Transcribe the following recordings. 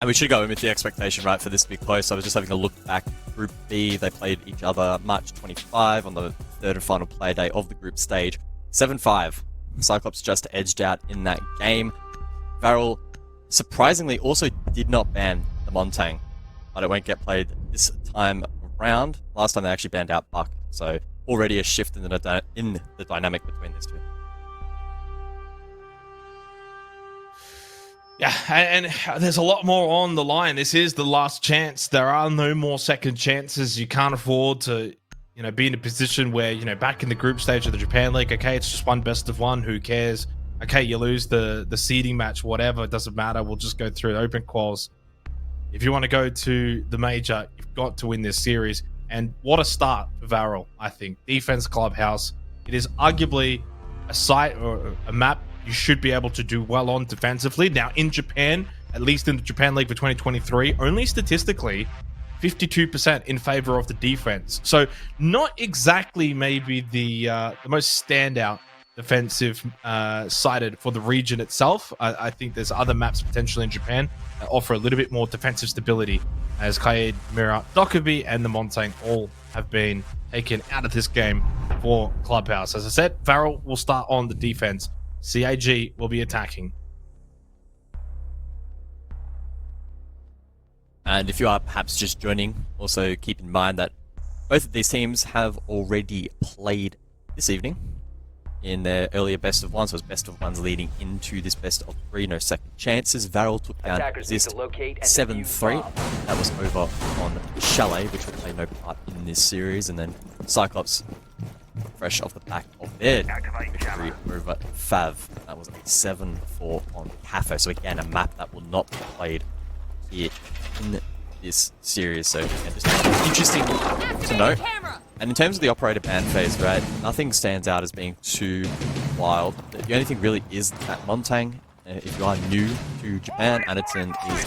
And we should go in with the expectation, right, for this to be close. I was just having a look back. Group B, they played each other March 25 on the third and final play day of the group stage. 7-5. Cyclops just edged out in that game. Varrel, surprisingly, also did not ban the Montang, but it won't get played this time around. Last time they actually banned out Buck, so already a shift in the dynamic between these two. Yeah, and there's a lot more on the line. This is the last chance. There are no more second chances. You can't afford to, be in a position where, back in the group stage of the Japan League, okay, it's just one best of one. Who cares? Okay, you lose the seeding match, whatever. It doesn't matter. We'll just go through the open quals. If you want to go to the major, you've got to win this series. And what a start for Varrel, I think. Defense Clubhouse. It is arguably a site or a map you should be able to do well on defensively. Now, in Japan, at least in the Japan League for 2023, only statistically 52% in favor of the defense. So not exactly maybe the most standout defensive sided for the region itself. I think there's other maps potentially in Japan that offer a little bit more defensive stability, as Kaid, Mira, Dokkaebi, and the Montang all have been taken out of this game for Clubhouse. As I said, Varrel will start on the defense. CAG will be attacking. And if you are perhaps just joining, also keep in mind that both of these teams have already played this evening in their earlier best of one, so it's best of ones leading into this best of three, no second chances. Varrel took down Resist 7-3. That was over on Chalet, which will play no part in this series, and then Cyclops, fresh off the back of their victory over Fav. That was a 7-4 on Cafe. So again, a map that will not be played here in this series. So again, just interesting to note. And in terms of the operator ban phase, right, nothing stands out as being too wild. The only thing really is that Montang. If you are new to Japan, Anaton is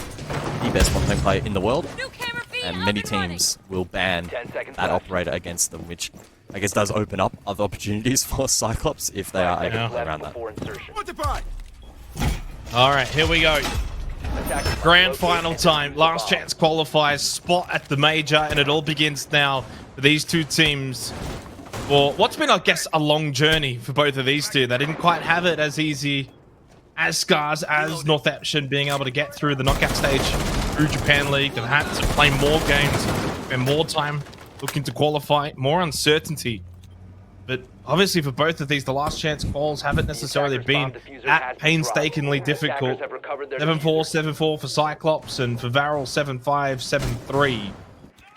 the best Montang player in the world. And many teams will ban that operator against them, which I guess does open up other opportunities for Cyclops if they are able to play around that. All right, here we go. Grand final time. Last chance qualifiers, spot at the major, and it all begins now for these two teams. For what's been, I guess, a long journey for both of these two. They didn't quite have it as easy as Scars, as Northampton being able to get through the knockout stage through Japan League. They've had to play more games, spend more time looking to qualify, more uncertainty. But obviously for both of these, the last chance calls haven't necessarily been that painstakingly difficult. 7-4, 7-4 for Cyclops, and for Varrel 7-5, 7-3.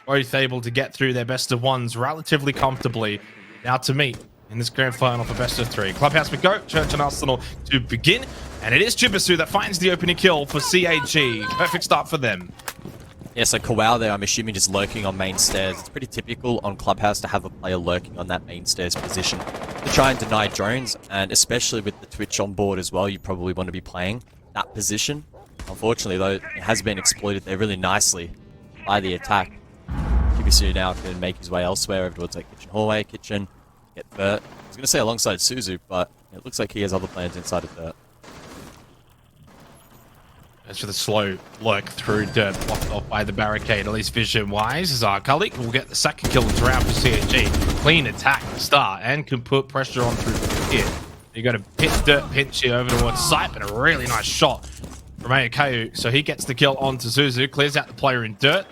Both able to get through their best of ones relatively comfortably. Now to meet in this grand final for best of three. Clubhouse we go, Church and Arsenal to begin. And it is Chibisu that finds the opening kill for CAG. Perfect start for them. Yeah, so Kawao there, I'm assuming just lurking on main stairs. It's pretty typical on Clubhouse to have a player lurking on that main stairs position to try and deny drones, and especially with the Twitch on board as well, you probably want to be playing that position. Unfortunately, though, it has been exploited there really nicely by the attack. Chibisu now can make his way elsewhere over towards that kitchen hallway, kitchen, get Bert. I was going to say alongside Suzu, but it looks like he has other plans inside of Bert. As for the slow lurk through dirt, blocked off by the barricade, at least vision-wise, as our colleague will get the second kill into round for CAG. Clean attack to start, and can put pressure on through the pit. You got a pit dirt pinch here over towards Sight, but a really nice shot from Ayakayu. So he gets the kill onto Suzu, clears out the player in dirt,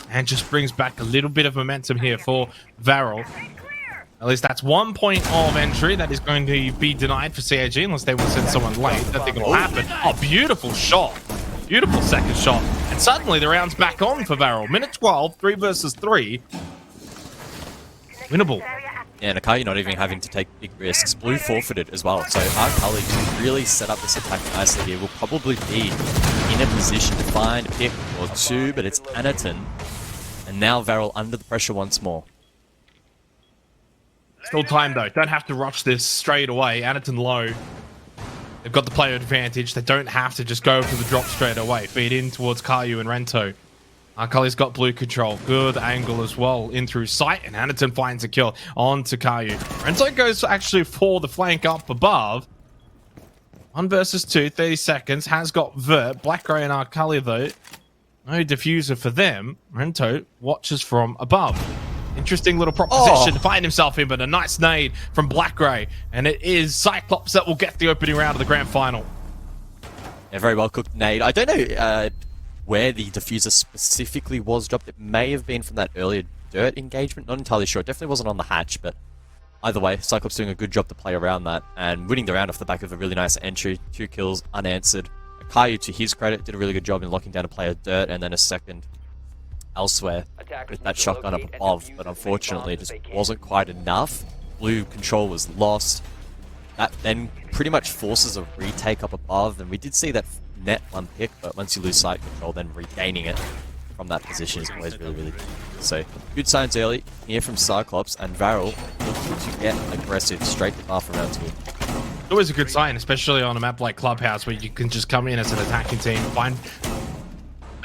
and just brings back a little bit of momentum here for Varrel. At least that's 1 point of entry that is going to be denied for CAG unless they will send someone late. I don't think it'll happen. Oh, beautiful shot. Beautiful second shot. And suddenly the round's back on for Varrel. Minute 12, 3 versus 3. Winnable. Yeah, Nakayu not even having to take big risks. Blue forfeited as well. So our colleagues who really set up this attack nicely here will probably be in a position to find a pick or two, but it's Anaton. And now Varrel under the pressure once more. Still time though. Don't have to rush this straight away. Anaton low. They've got the player advantage. They don't have to just go for the drop straight away. Feed in towards Kayu and Rento. Akali's got blue control. Good angle as well in through sight. And Anaton finds a kill onto Kayu. Rento goes actually for the flank up above. 1 versus 2, 30 seconds. Has got Vert. Black Grey and Akali though. No diffuser for them. Rento watches from above. Interesting little proposition to find himself in, but a nice nade from Black Ray. And it is Cyclops that will get the opening round of the grand final. Yeah, very well cooked nade. I don't know where the diffuser specifically was dropped. It may have been from that earlier dirt engagement. Not entirely sure. It definitely wasn't on the hatch, but either way, Cyclops doing a good job to play around that and winning the round off the back of a really nice entry. 2 kills unanswered. Caillou, to his credit, did a really good job in locking down a player dirt and then a second elsewhere with that shotgun up above, but unfortunately it just wasn't quite enough. Blue control was lost. That then pretty much forces a retake up above, and we did see that net one pick, but once you lose site control, then regaining it from that position is always really, really good. So, good signs early here from Cyclops, and Varrel looking to get aggressive straight to half around 2. Always a good sign, especially on a map like Clubhouse, where you can just come in as an attacking team, find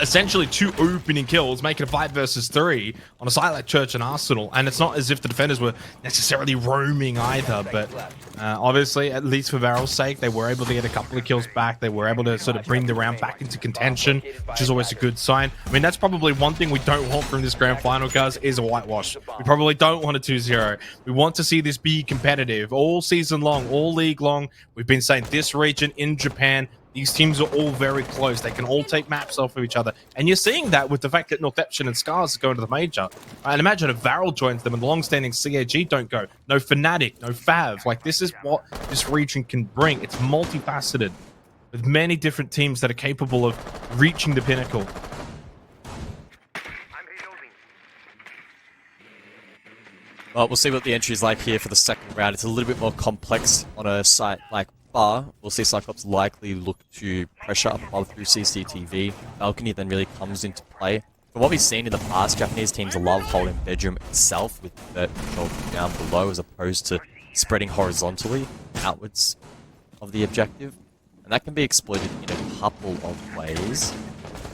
essentially 2 opening kills, make it a 5 versus 3 on a site like Church and Arsenal. And it's not as if the defenders were necessarily roaming either, but obviously, at least for Varrel's sake, they were able to get a couple of kills back. They were able to sort of bring the round back into contention, which is always a good sign. I mean, that's probably one thing we don't want from this grand final, guys, is a whitewash. We probably don't want a 2-0. We want to see this be competitive all season long, all league long. We've been saying this region in Japan, these teams are all very close. They can all take maps off of each other. And you're seeing that with the fact that Northeption and Scars are going to the major. And imagine if Varrel joins them and the long-standing CAG don't go. No Fnatic, no Fav. Like, this is what this region can bring. It's multifaceted with many different teams that are capable of reaching the pinnacle. Well, we'll see what the entry is like here for the second round. It's a little bit more complex on a site like Bar. We'll see Cyclops likely look to pressure up above through CCTV. Balcony then really comes into play. From what we've seen in the past, Japanese teams love holding bedroom itself with the control down below as opposed to spreading horizontally outwards of the objective. And that can be exploited in a couple of ways.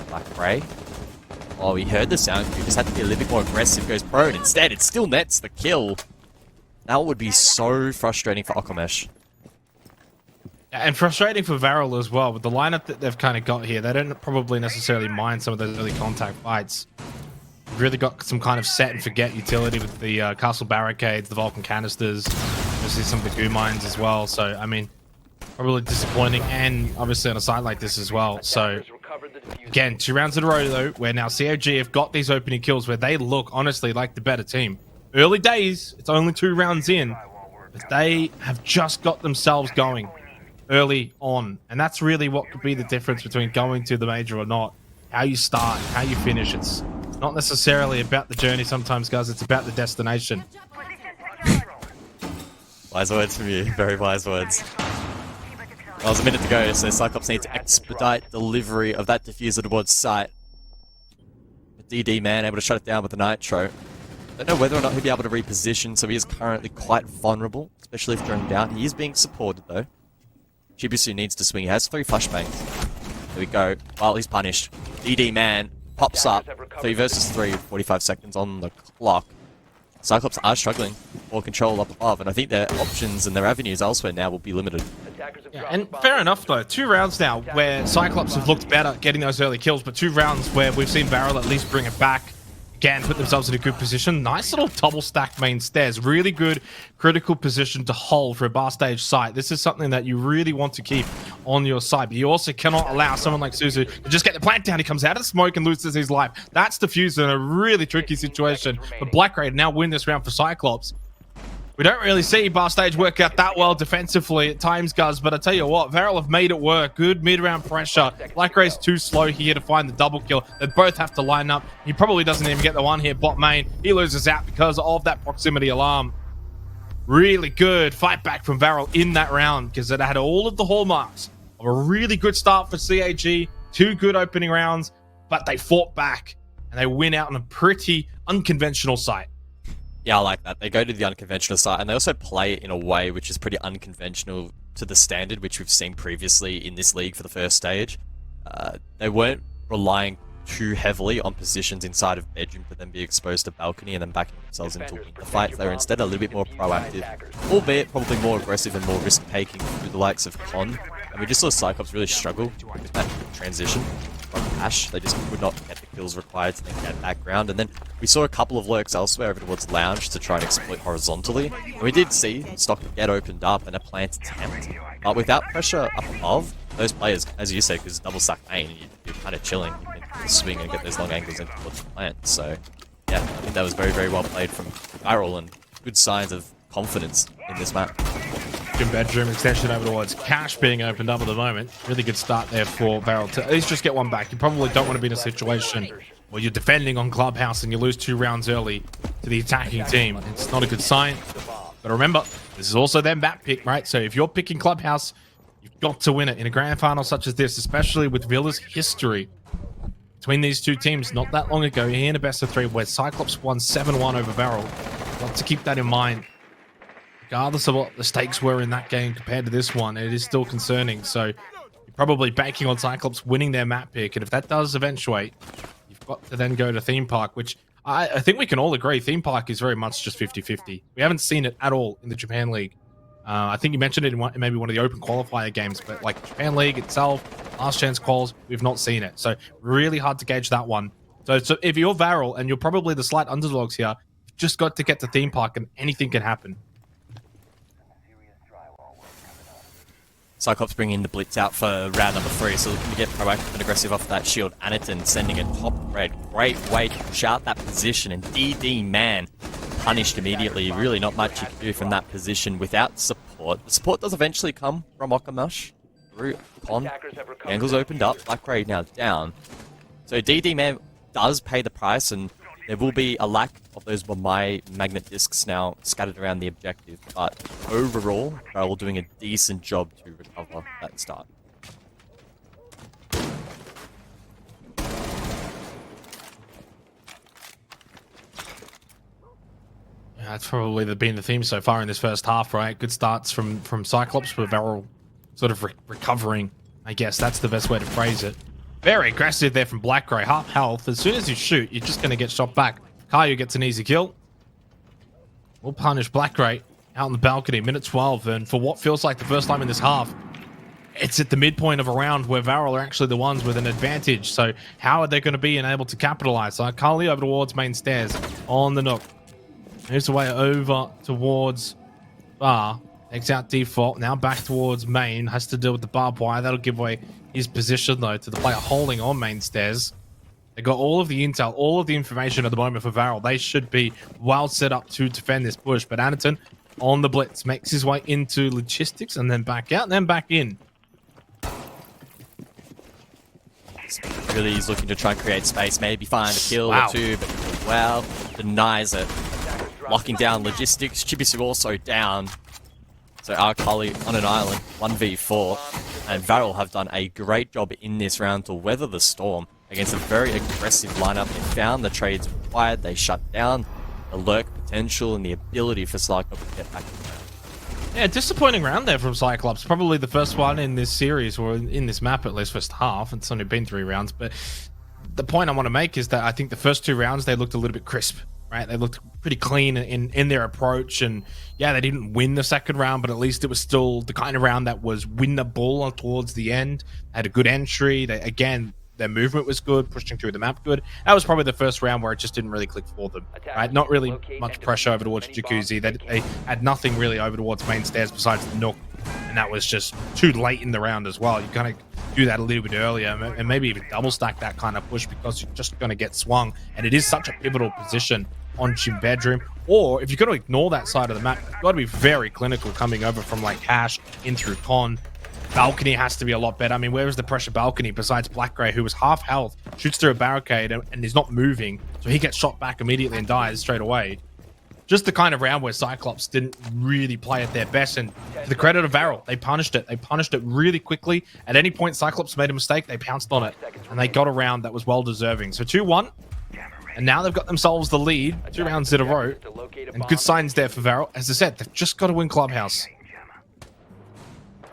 Black Ray. Oh, he heard the sound. He just had to be a little bit more aggressive. Goes prone. Instead, it still nets the kill. That would be so frustrating for Okomesh. And frustrating for Varrel as well. With the lineup that they've kind of got here, they don't probably necessarily mind some of those early contact fights. They've really got some kind of set and forget utility with the castle barricades, the Vulcan canisters, obviously some of the goo mines as well. So, I mean, probably disappointing, and obviously on a site like this as well. So, again, 2 rounds in a row though, where now CAG have got these opening kills where they look honestly like the better team. Early days, it's only 2 rounds in, but they have just got themselves going early on, and that's really what could be the difference between going to the major or not. How you start, how you finish. It's not necessarily about the journey sometimes, guys. It's about the destination. Wise words from you. Very wise words. Well, there's a minute to go, so Cyclops need to expedite delivery of that diffuser towards site. The DD man able to shut it down with the Nitro. Don't know whether or not he'll be able to reposition, so he is currently quite vulnerable, especially if thrown down. He is being supported though. Chibisu needs to swing. He has 3 flashbangs. There we go. Well, he's punished. DD man pops up. 3 versus 3, 45 seconds on the clock. Cyclops are struggling for control up above, and I think their options and their avenues elsewhere now will be limited. Yeah, and fair enough though. 2 rounds now where Cyclops have looked better getting those early kills, but 2 rounds where we've seen Varrel at least bring it back. Again, put themselves in a good position. Nice little double stack main stairs. Really good critical position to hold for a bar stage site. This is something that you really want to keep on your side. But you also cannot allow someone like Suzu to just get the plant down. He comes out of the smoke and loses his life. That's diffused in a really tricky situation. But Black Ray now win this round for Cyclops. We don't really see bar stage work out that well defensively at times, guys, but I tell you what, Varrel have made it work. Good mid-round pressure. Black Ray's too slow here to find the double kill. They both have to line up. He probably doesn't even get the one here, bot main. He loses out because of that proximity alarm. Really good fight back from Varrel in that round because it had all of the hallmarks of a really good start for CAG. 2 good opening rounds, but they fought back and they win out on a pretty unconventional site. Yeah, I like that. They go to the unconventional side, and they also play it in a way which is pretty unconventional to the standard, which we've seen previously in this league for the first stage. They weren't relying too heavily on positions inside of bedroom to then be exposed to balcony and then backing themselves into winter fights. They were instead a little bit more proactive, albeit probably more aggressive and more risk-taking through the likes of Con. And we just saw Cyclops really struggle with that transition from Ash. They just would not get the kills required to then get background. And then we saw a couple of lurks elsewhere over towards Lounge to try and exploit horizontally. And we did see Stock get opened up and a plant attempt. But without pressure up above, those players, as you said, because double stack main, you're kind of chilling. You can swing and get those long angles into towards the plant. So, yeah, I think that was very, very well played from Varrel and good signs of confidence in this map. Good bedroom extension over towards Cash being opened up at the moment. Really good start there for Varrel to at least just get one back. You probably don't want to be in a situation where you're defending on Clubhouse and you lose 2 rounds early to the attacking team. It's not a good sign. But remember, this is also their map pick, right? So if you're picking Clubhouse, you've got to win it in a grand final such as this, especially with Villa's history between these two teams not that long ago here in a best of 3 where Cyclops won 7-1 over Varrel. Got to keep that in mind. Regardless of what the stakes were in that game compared to this one, it is still concerning. So you're probably banking on Cyclops winning their map pick. And if that does eventuate, you've got to then go to Theme Park, which I think we can all agree Theme Park is very much just 50-50. We haven't seen it at all in the Japan League. I think you mentioned it in maybe one of the open qualifier games, but like Japan League itself, last chance calls, we've not seen it. So really hard to gauge that one. So if you're Varrel and you're probably the slight underdogs here, you've just got to get to Theme Park and anything can happen. Cyclops bringing the blitz out for round number 3, so looking to get proactive and aggressive off that shield. Aniton sending a top red. Great way to push out that position, and DD man punished immediately. Really not much you can do from that position without support. The support does eventually come from Okamash through Con. The angle's opened up. Black Ray now down. So DD man does pay the price, and there will be a lack of those Wamai magnet discs now scattered around the objective, but overall, they're all doing a decent job to recover that start. Yeah, that's probably been the theme so far in this first half, right? Good starts from Cyclops, with Varrel sort of recovering. I guess that's the best way to phrase it. Very aggressive there from Black Grey. Half health. As soon as you shoot, you're just going to get shot back. Caillou gets an easy kill. We'll punish Black Grey out on the balcony. Minute 12. And for what feels like the first time in this half, it's at the midpoint of a round where Varrel are actually the ones with an advantage. So how are they going to be able to capitalize? Caillou over towards main stairs on the Nook. Moves away over towards Bar. Takes out default. Now back towards main. Has to deal with the barbed wire. That'll give away his position, though, to the player holding on main stairs. They got all of the intel, all of the information at the moment for Varrel. They should be well set up to defend this push. But Aniton on the blitz makes his way into logistics and then back out and then back in. Really, he's looking to try and create space, maybe find a kill or two, but well, denies it. Locking down logistics. Chibisu also down. So Arkali on an island, 1v4, and Varrel have done a great job in this round to weather the storm against a very aggressive lineup. They found the trades required, they shut down the lurk potential and the ability for Cyclops to get back in there. Yeah, disappointing round there from Cyclops. Probably the first one in this series, or in this map at least, first half. It's only been 3 rounds, but the point I want to make is that I think the first 2 rounds, they looked a little bit crisp. Right, they looked pretty clean in their approach, and yeah, they didn't win the second round, but at least it was still the kind of round that was winnable towards the end. They had a good entry. Again, their movement was good, pushing through the map good. That was probably the first round where it just didn't really click for them. Right, not really much pressure over towards Jacuzzi. They had nothing really over towards main stairs besides the Nook, and that was just too late in the round as well. You kind of do that a little bit earlier and maybe even double stack that kind of push, because you're just going to get swung, and it is such a pivotal position on Gym Bedroom. Or if you're going to ignore that side of the map, you've got to be very clinical coming over from like Hash in through Con. Balcony has to be a lot better. I mean, where is the pressure balcony besides Black Grey, who was half health, shoots through a barricade and is not moving, so he gets shot back immediately and dies straight away. Just the kind of round where Cyclops didn't really play at their best, and to the credit of Varrel, they punished it. They punished it really quickly. At any point Cyclops made a mistake, they pounced on it, and they got a round that was well deserving. So 2-1, and now they've got themselves the lead, 2 rounds in a row, and good signs there for Varrel. As I said, they've just got to win Clubhouse.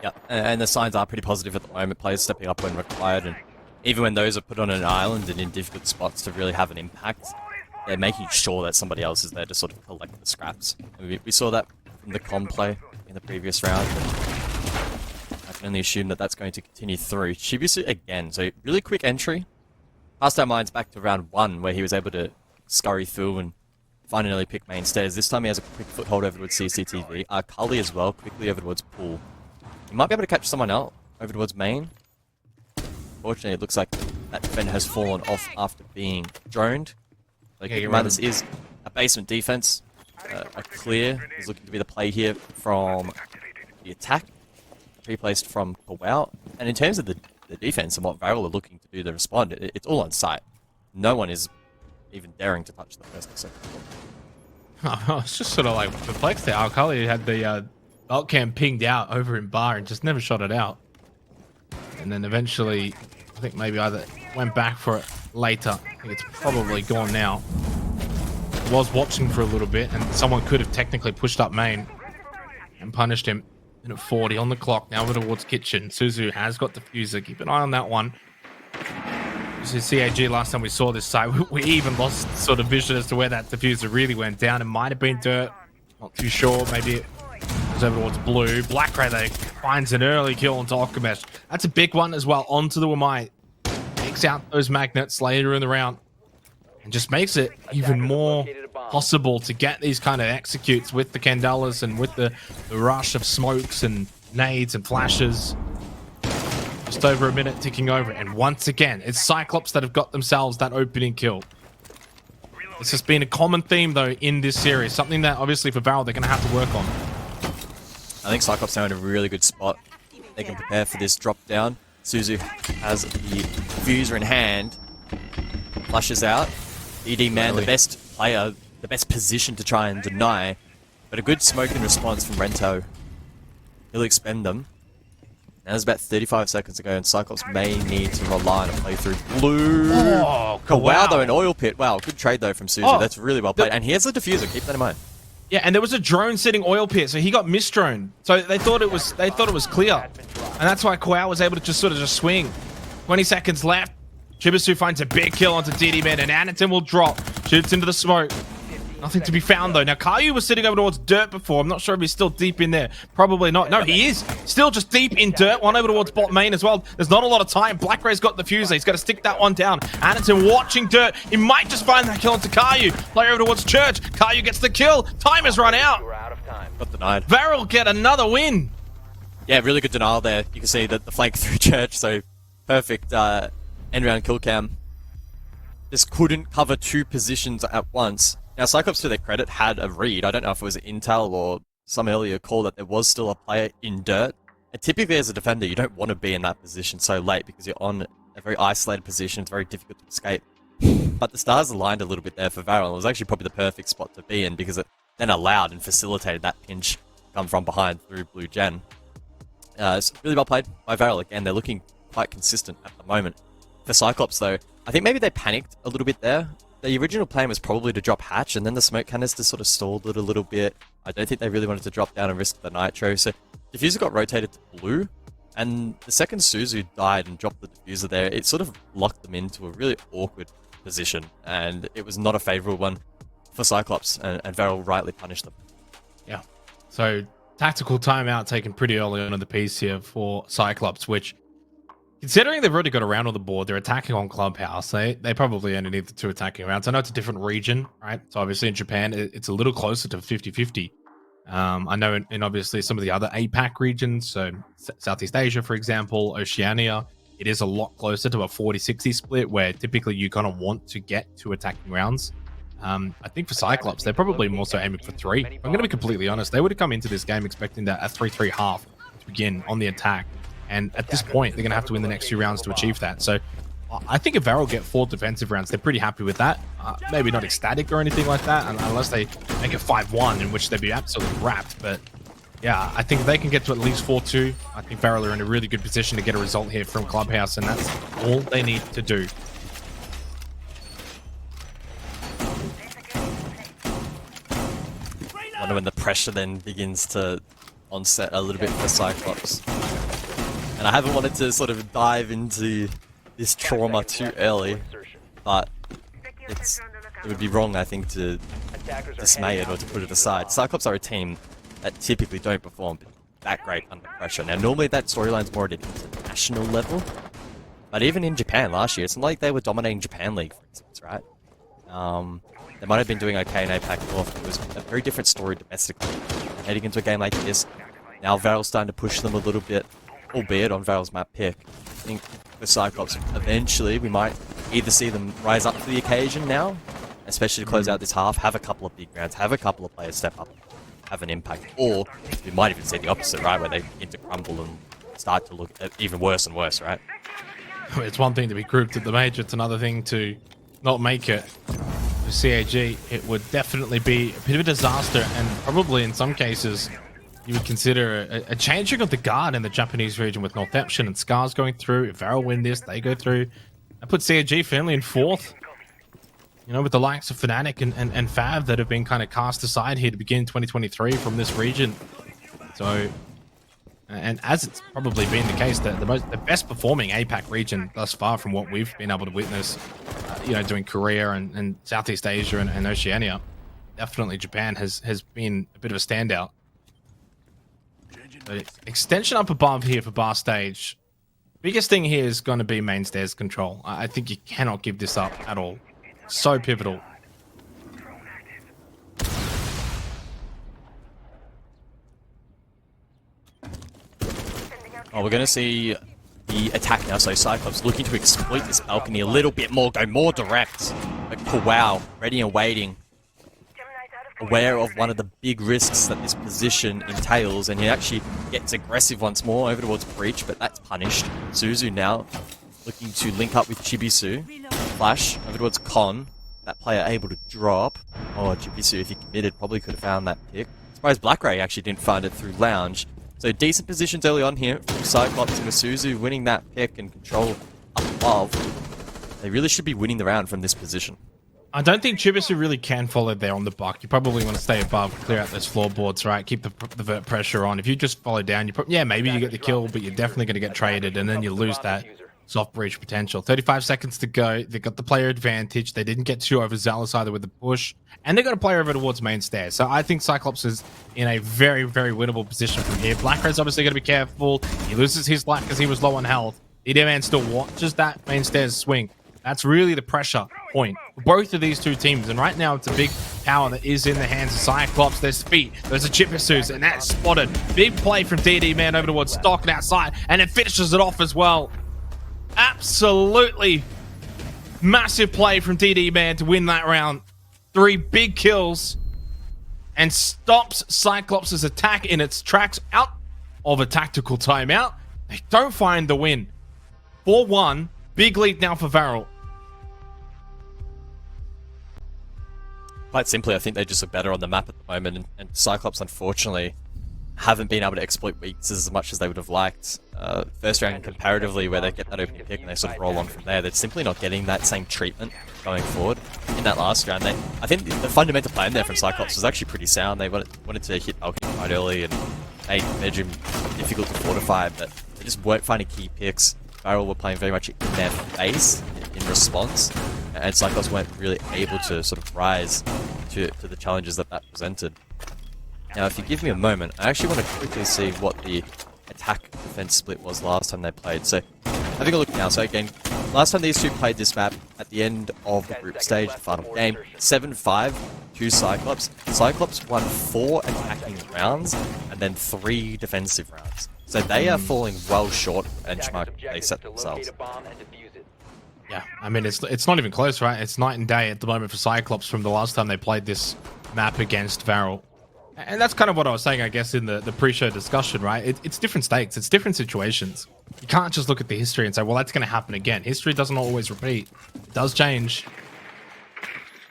Yeah, and the signs are pretty positive at the moment. Players stepping up when required, and even when those are put on an island and in difficult spots to really have an impact, they're making sure that somebody else is there to sort of collect the scraps. We saw that from the con play in the previous round. I can only assume that that's going to continue through. Chibisu again, so really quick entry cast our minds back to round 1, where he was able to scurry through and find an early pick main stairs. This time he has a quick foothold over towards CCTV. Cully as well, quickly over towards pool. He might be able to catch someone out over towards main. Fortunately, it looks like that defender has fallen off after being droned. So keep in mind, this is a basement defense. A clear is looking to be the play here from the attack. Pre-placed from Kawau. And in terms of the defense and what Varrel are looking to do to respond, it's all on site. No one is even daring to touch the first or second floor. It's just sort of like perplexed there. Alcali had the belt cam pinged out over in bar and just never shot it out. And then eventually, I think maybe either went back for it later. I think it's probably gone now. Was watching for a little bit, and someone could have technically pushed up main and punished him. Minute 40 on the clock, now over towards kitchen. Suzu has got diffuser. Keep an eye on that one. This is CAG. Last time we saw this site, we even lost sort of vision as to where that diffuser really went down. It might have been dirt. Not too sure. Maybe it was over towards blue. Black Ray, though, finds an early kill onto Okamesh. That's a big one as well. Onto the Wamai. Takes out those magnets later in the round. And just makes it even more possible to get these kind of executes with the Candelas and with the rush of smokes and nades and flashes. Just over a minute ticking over. And once again, it's Cyclops that have got themselves that opening kill. This has been a common theme, though, in this series. Something that, obviously, for Varrel, they're going to have to work on. I think Cyclops are in a really good spot. They can prepare for this drop down. Suzu has the diffuser in hand. Flushes out. ED Man, the best player, the best position to try and deny. But a good smoke in response from Rento. He'll expend them. Now there's about 35 seconds to go, and Cyclops may need to rely on a playthrough. Blue! Oh, wow, though, an oil pit. Wow, good trade, though, from Suzu. That's really well played. And he has the diffuser, keep that in mind. Yeah, and there was a drone sitting oil pit, so he got misdroned. So they thought it was clear. And that's why Kawau was able to just swing. 20 seconds left. Chibisu finds a big kill onto DD Man, and Anaton will drop. Shoots into the smoke. Nothing to be found, though. Now, Caillou was sitting over towards dirt before. I'm not sure if he's still deep in there. Probably not. No, he is. Still just deep in dirt. One over towards bot main as well. There's not a lot of time. Black Ray's got the fuse. He's got to stick that one down. Anaton watching dirt. He might just find that kill onto Caillou. Player over towards Church. Caillou gets the kill. Time has run out. Got denied. Varrel get another win. Yeah, really good denial there. You can see that the flank through Church, so perfect end-round kill cam. This couldn't cover 2 positions at once. Now, Cyclops, to their credit, had a read. I don't know if it was an intel or some earlier call that there was still a player in dirt. And typically, as a defender, you don't want to be in that position so late because you're on a very isolated position. It's very difficult to escape. But the stars aligned a little bit there for Varrel. It was actually probably the perfect spot to be in because it then allowed and facilitated that pinch come from behind through Blue Gen. It's really well played by Varrel. Again, they're looking quite consistent at the moment. For Cyclops, though, I think maybe they panicked a little bit there. The original plan was probably to drop hatch, and then the smoke canister sort of stalled it a little bit. I don't think they really wanted to drop down and risk the nitro, so diffuser got rotated to blue, and the second Suzu died and dropped the diffuser there, it sort of locked them into a really awkward position, and it was not a favorable one for Cyclops, and Varrel rightly punished them. Yeah. So, tactical timeout taken pretty early on in the piece here for Cyclops, which, considering they've already got a round on the board, they're attacking on Clubhouse. They probably only need the 2 attacking rounds. I know it's a different region, right? So obviously in Japan, it's a little closer to 50-50. I know in obviously some of the other APAC regions, so Southeast Asia, for example, Oceania, it is a lot closer to a 40-60 split where typically you kind of want to get 2 attacking rounds. I think for Cyclops, they're probably more so aiming for 3. I'm going to be completely honest. They would have come into this game expecting that a 3-3 half to begin on the attack. And at this point, they're going to have to win the next 2 rounds to achieve that. So I think if Varrel get 4 defensive rounds, they're pretty happy with that. Maybe not ecstatic or anything like that, unless they make it 5-1, in which they'd be absolutely wrapped. But yeah, I think if they can get to at least 4-2, I think Varrel are in a really good position to get a result here from Clubhouse, and that's all they need to do. I wonder when the pressure then begins to onset a little bit for Cyclops. And I haven't wanted to sort of dive into this trauma too early, but it would be wrong, I think, to dismay it or to put it aside. Cyclops are a team that typically don't perform that great under pressure. Now, normally that storyline's more at an international level, But even in Japan last year, it's not like they were dominating Japan League, for instance, right? They might have been doing okay in APAC North, but it was a very different story domestically. Heading into a game like this, now Varrel's starting to push them a little bit, albeit on Varrel's map pick. I think with Cyclops, eventually we might either see them rise up to the occasion now, especially to close out this half, have a couple of big rounds, have a couple of players step up, have an impact, or we might even see the opposite, right, where they begin to crumble and start to look even worse and worse, right? It's one thing to be grouped at the major, it's another thing to not make it. For CAG, it would definitely be a bit of a disaster, and probably in some cases you would consider a changing of the guard in the Japanese region with Northemption and Scars going through. If Varrel win this, they go through. That puts CAG firmly in 4th. You know, with the likes of Fnatic and Fav that have been kind of cast aside here to begin 2023 from this region. So, and as it's probably been the case, the best performing APAC region thus far from what we've been able to witness, you know, doing Korea and Southeast Asia and Oceania, definitely Japan has been a bit of a standout. But extension up above here for bar stage. Biggest thing here is going to be main stairs control. I think you cannot give this up at all. So pivotal. Oh, we're going to see the attack now. So Cyclops looking to exploit this balcony a little bit more, go more direct. But wow, ready and waiting. Aware of one of the big risks that this position entails, and he actually gets aggressive once more over towards Breach, but that's punished. Suzu now looking to link up with Chibisu. Flash over towards Con. That player able to drop. Oh, Chibisu, if he committed, probably could have found that pick. Surprised Black Ray actually didn't find it through Lounge. So decent positions early on here from Cyclops and Suzu winning that pick and control up above. They really should be winning the round from this position. I don't think Chibisu really can follow there on the buck. You probably want to stay above, clear out those floorboards, right? Keep the vert pressure on. If you just follow down, yeah, maybe you get the kill, but you're definitely going to get traded, and then you lose that soft breach potential. 35 seconds to go. They got the player advantage. They didn't get too overzealous either with the push, and they got a player over towards main stairs. So I think Cyclops is in a very, very winnable position from here. Black Red's obviously going to be careful. He loses his life because he was low on health. DD Man still watches that main stairs swing. That's really the pressure point for both of these two teams. And right now, it's a big power that is in the hands of Cyclops. There's feet. There's a Chibisu, and that's spotted. Big play from DD Man over towards Stock and outside, and it finishes it off as well. Absolutely massive play from DD Man to win that round. 3 big kills and stops Cyclops' attack in its tracks out of a tactical timeout. They don't find the win. 4-1. Big lead now for Varrel. Quite simply, I think they just are better on the map at the moment, and Cyclops, unfortunately, haven't been able to exploit weaknesses as much as they would have liked. First round, comparatively, where they get that open pick and they sort of roll on from there, they're simply not getting that same treatment going forward. In that last round, I think the fundamental plan there from Cyclops was actually pretty sound. They wanted to hit Balcony quite early and made bedroom difficult to fortify, but they just weren't finding key picks. Varrel were playing very much in their face in response, and Cyclops weren't really able to sort of rise to the challenges that presented. Now, if you give me a moment, I actually want to quickly see what the attack-defense split was last time they played. So, having a look now. So again, last time these two played this map at the end of the group stage, the final game, 7-5 to Cyclops. Cyclops won 4 attacking rounds and then 3 defensive rounds. So they are falling well short of the benchmark they set themselves. Yeah, I mean, it's not even close, right? It's night and day at the moment for Cyclops from the last time they played this map against Varrel. And that's kind of what I was saying, I guess, in the pre-show discussion, right? It's different stakes. It's different situations. You can't just look at the history and say, well, that's going to happen again. History doesn't always repeat. It does change.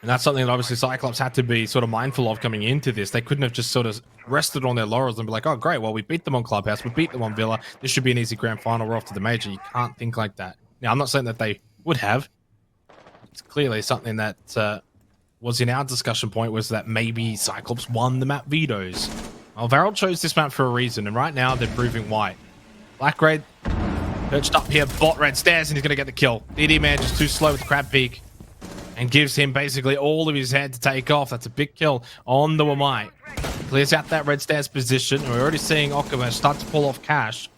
And that's something that obviously Cyclops had to be sort of mindful of coming into this. They couldn't have just sort of rested on their laurels and be like, oh, great, well, we beat them on Clubhouse. We beat them on Villa. This should be an easy grand final. We're off to the major. You can't think like that. Now, I'm not saying that they would have. It's clearly something that was in our discussion point, was that maybe Cyclops won the map vetoes. Well, Varrel chose this map for a reason, and right now they're proving why. Black Red perched up here, bot red stairs, and he's going to get the kill. DD Man just too slow with the crab peak and gives him basically all of his head to take off. That's a big kill on the Wamai. Clears out that red stairs position, and we're already seeing Okuma start to pull off cash.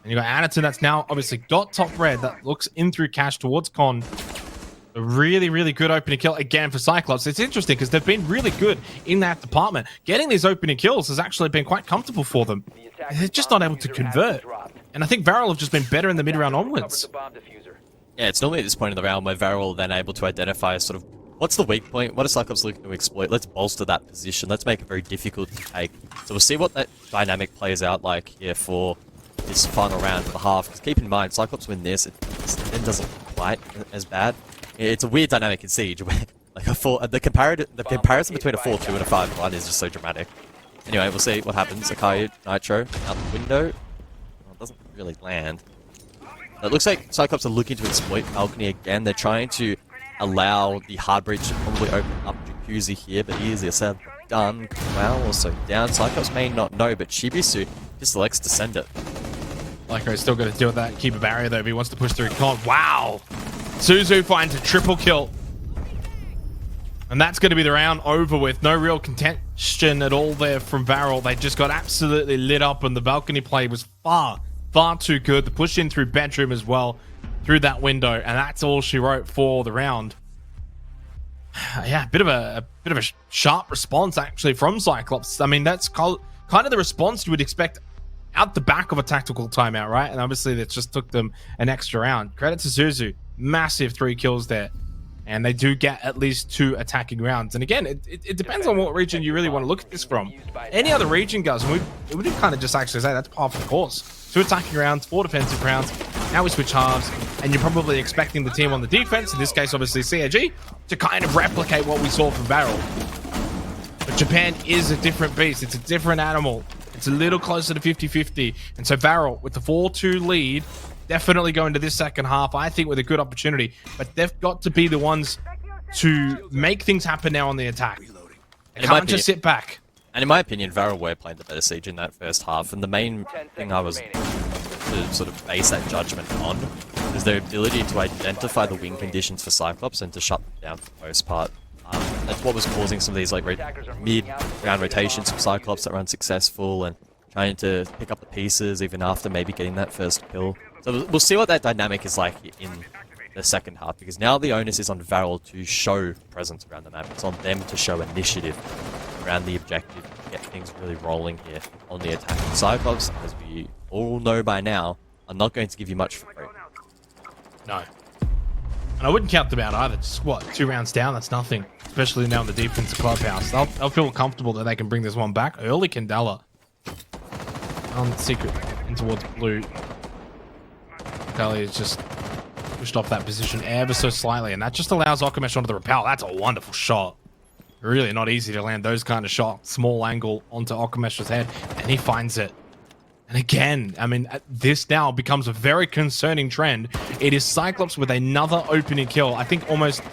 And you got Anaton that's now obviously got top red that looks in through cash towards Con. A really, really good opening kill again for Cyclops. It's interesting because they've been really good in that department. Getting these opening kills has actually been quite comfortable for them. They're just not able to convert. And I think Varrel have just been better in the mid-round onwards. Yeah, it's normally at this point in the round where Varrel then able to identify sort of what's the weak point, what is Cyclops looking to exploit, let's bolster that position, let's make it very difficult to take. So we'll see what that dynamic plays out like here for this final round for the half. Because keep in mind, Cyclops win this, it then doesn't quite as bad. It's a weird dynamic in Siege where like the comparison between a 4-2 and a 5-1 is just so dramatic. Anyway, we'll see what happens. Akai Nitro out the window. Well, it doesn't really land. It looks like Cyclops are looking to exploit balcony again. They're trying to allow the hard breach to probably open up Jacuzzi here, but he is yourself done. Wow, also down. Cyclops may not know, but Shibisu just selects to send it. Lyco's still going to deal with that, keep a barrier though, but he wants to push through Con. Wow! Suzu finds a triple kill. And that's going to be the round over with. No real contention at all there from Varrel. They just got absolutely lit up, and the balcony play was far too good. The push in through bedroom as well, through that window, and that's all she wrote for the round. Yeah, a bit of a sharp response actually from Cyclops. I mean, that's kind of the response you would expect out the back of a tactical timeout, right? And obviously that just took them an extra round. Credit to Suzu, massive 3 kills there. And they do get at least 2 attacking rounds. And again, it depends on what region you really want to look at this from. Any other region, guys, and we did kind of just actually say that's par for the course. 2 attacking rounds, 4 defensive rounds. Now we switch halves, and you're probably expecting the team on the defense, in this case, obviously CAG, to kind of replicate what we saw from Varrel. But Japan is a different beast. It's a different animal. It's a little closer to 50-50. And so Varrel, with the 4-2 lead, definitely going to this second half, I think, with a good opportunity. But they've got to be the ones to make things happen now on the attack. They can't just sit back. And in my opinion, Varrel were playing the better Siege in that first half. And the main thing I was to sort of base that judgment on is their ability to identify the win conditions for Cyclops and to shut them down for the most part. That's what was causing some of these like mid-round rotations from Cyclops that were unsuccessful, and trying to pick up the pieces even after maybe getting that first kill. So we'll see what that dynamic is like in the second half, because now the onus is on Varrel to show presence around the map. It's on them to show initiative around the objective, to get things really rolling here on the attack. Cyclops, as we all know by now, are not going to give you much for free. No. And I wouldn't count them out either. Just, what, 2 rounds down? That's nothing. Especially now in the defense of Clubhouse. They'll feel comfortable that they can bring this one back. Early Candela. On secret in towards blue. Kelly is just pushed off that position ever so slightly, and that just allows Okamesh onto the rappel. That's a wonderful shot. Really not easy to land those kind of shots. Small angle onto Okamesh's head, and he finds it. And again, I mean, this now becomes a very concerning trend. It is Cyclops with another opening kill. I think almost,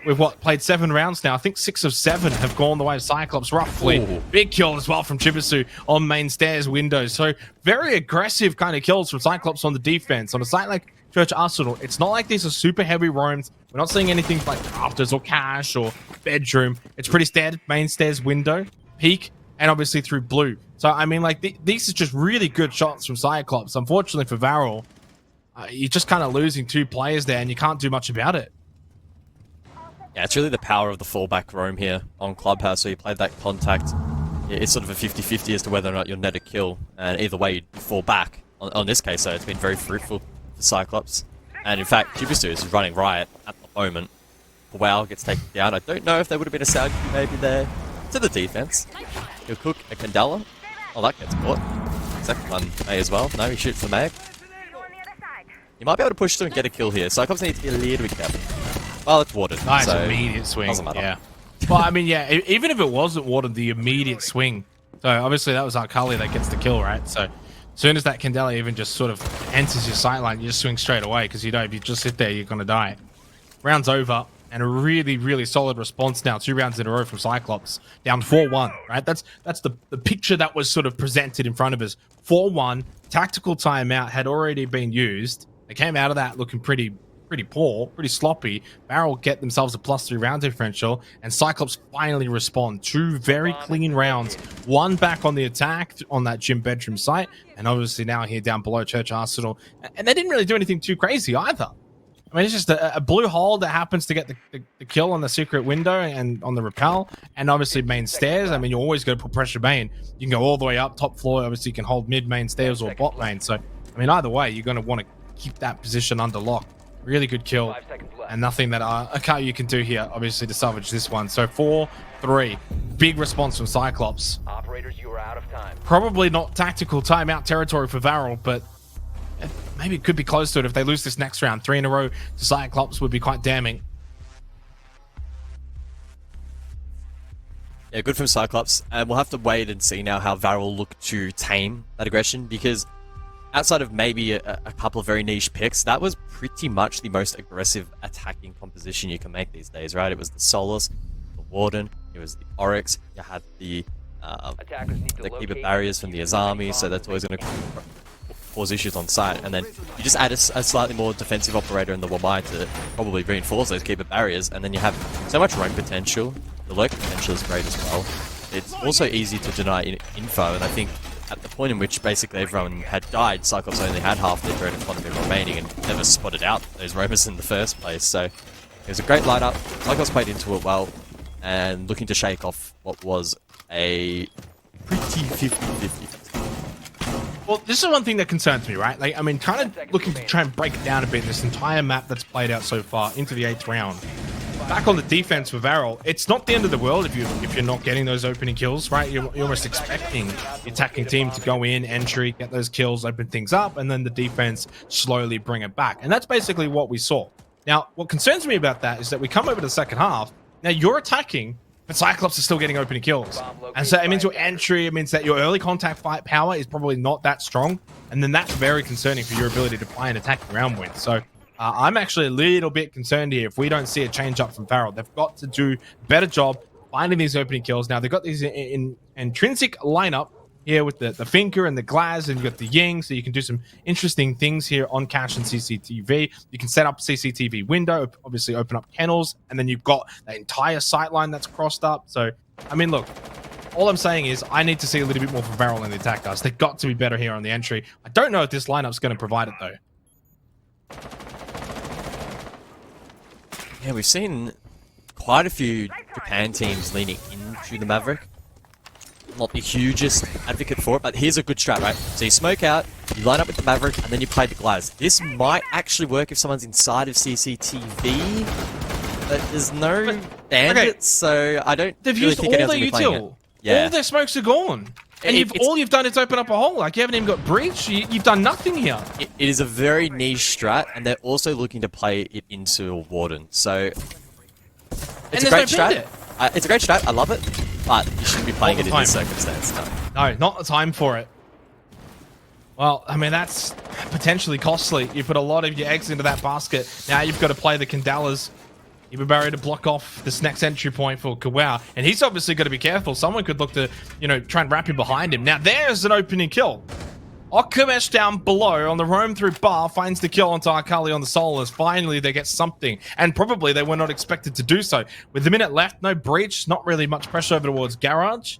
we've played 7 rounds now. I think 6 of 7 have gone the way of Cyclops, roughly. Ooh. Big kill as well from Chibisu on main stairs windows. So very aggressive kind of kills from Cyclops on the defense. On a site like Church Arsenal, it's not like these are super heavy roams. We're not seeing anything like rafters or cash or bedroom. It's pretty standard main stairs window, peak, and obviously through blue. So, I mean, like, these are just really good shots from Cyclops. Unfortunately for Varrel, you're just kind of losing 2 players there, and you can't do much about it. Yeah, it's really the power of the fallback roam here on Clubhouse. So you played that contact. It's sort of a 50-50 as to whether or not you'll net a kill. And either way, you fall back. On this case, so it's been very fruitful for Cyclops. And in fact, Jibisu is running riot at the moment. Wow gets taken down. I don't know if there would have been a sound cue maybe there to the defense. He'll cook a Candela. Oh, that gets caught. Second one may as well. No, he shoots the mag. He might be able to push through and get a kill here. Cyclops needs to be a little bit careful. Well, it's warded. Nice so immediate swing. Doesn't matter. Yeah. Well, I mean, yeah, even if it wasn't warded, the immediate swing. So obviously that was Arkali that gets the kill, right? So as soon as that Candela even just sort of enters your sightline, you just swing straight away, because you know if you just sit there, you're going to die. Round's over, and a really, really solid response now. 2 rounds in a row from Cyclops. Down 4-1, right? That's the picture that was sort of presented in front of us. 4-1, tactical timeout had already been used. They came out of that looking pretty pretty poor, pretty sloppy. Varrel get themselves a +3 round differential, and Cyclops finally respond. 2 very clean rounds. 1 back on the attack on that gym bedroom site, and obviously now here down below Church Arsenal. And they didn't really do anything too crazy either. I mean, it's just a blue hole that happens to get the kill on the secret window and on the rappel, and obviously main stairs. I mean, you're always going to put pressure main. You can go all the way up, top floor. Obviously, you can hold mid main stairs or bot lane. So, I mean, either way, you're going to want to keep that position under lock. Really good kill, and nothing that you can do here, obviously, to salvage this one. So 4-3, big response from Cyclops. Operators, you are out of time. Probably not tactical timeout territory for Varrel, but maybe it could be close to it if they lose this next round. 3 in a row to Cyclops would be quite damning. Yeah, good from Cyclops. And we'll have to wait and see now how Varrel look to tame that aggression, because outside of maybe a couple of very niche picks, that was pretty much the most aggressive attacking composition you can make these days, right? It was the Solus, the Warden, it was the Oryx, you had the keeper barriers from the Azami, so that's always going to cause issues on site, and then you just add a slightly more defensive operator in the Wamai to probably reinforce those keeper barriers, and then you have so much roam potential. The lurk potential is great as well. It's also easy to deny info, and I think at the point in which basically everyone had died, Cyclops only had half their drone economy remaining and never spotted out those roamers in the first place, so it was a great lineup. Cyclops played into it well, and looking to shake off what was a pretty 50-50. Well, this is one thing that concerns me, right? Like, I mean, kind of looking to try and break it down a bit, this entire map that's played out so far into the 8th round. Back on the defense for Varrel, it's not the end of the world if you're not getting those opening kills, right? You're almost expecting the attacking team to go in, entry, get those kills, open things up, and then the defense slowly bring it back. And that's basically what we saw. Now, what concerns me about that is that we come over to the second half. Now, you're attacking, but Cyclops is still getting opening kills. And so it means your entry, it means that your early contact fight power is probably not that strong. And then that's very concerning for your ability to play an attacking round win. So I'm actually a little bit concerned here if we don't see a change up from Varrel. They've got to do a better job finding these opening kills. Now, they've got these in intrinsic lineup here with the Finker and the Glaz, and you've got the Ying, so you can do some interesting things here on Cache and CCTV. You can set up CCTV window, obviously open up kennels, and then you've got the entire sightline that's crossed up. So, I mean, look, all I'm saying is I need to see a little bit more from Varrel in the attack, guys. They've got to be better here on the entry. I don't know if this lineup's going to provide it, though. Yeah, we've seen quite a few Japan teams leaning into the Maverick. Not the hugest advocate for it, but here's a good strat, right? So you smoke out, you line up with the Maverick, and then you play the Glaz. This might actually work if someone's inside of CCTV, but there's no bandits, so I don't really think anyone's going to be playing it. Yeah. All their smokes are gone. And all you've done is open up a hole. Like, you haven't even got breach. You've done nothing here. It is a very niche strat, and they're also looking to play it into a Warden. So it's a great strat. It's a great strat. I love it, but you shouldn't be playing it in this circumstance. No, not the time for it. Well, I mean, that's potentially costly. You put a lot of your eggs into that basket. Now you've got to play the Candelas. You've barrier to block off this next entry point for Kawau, and he's obviously got to be careful. Someone could look to, try and wrap him behind him. Now there's an opening kill. Okamesh down below on the roam through bar finds the kill onto Akali on the Solars. Finally, they get something, and probably they were not expected to do so. With a minute left, no breach, not really much pressure over towards Garage.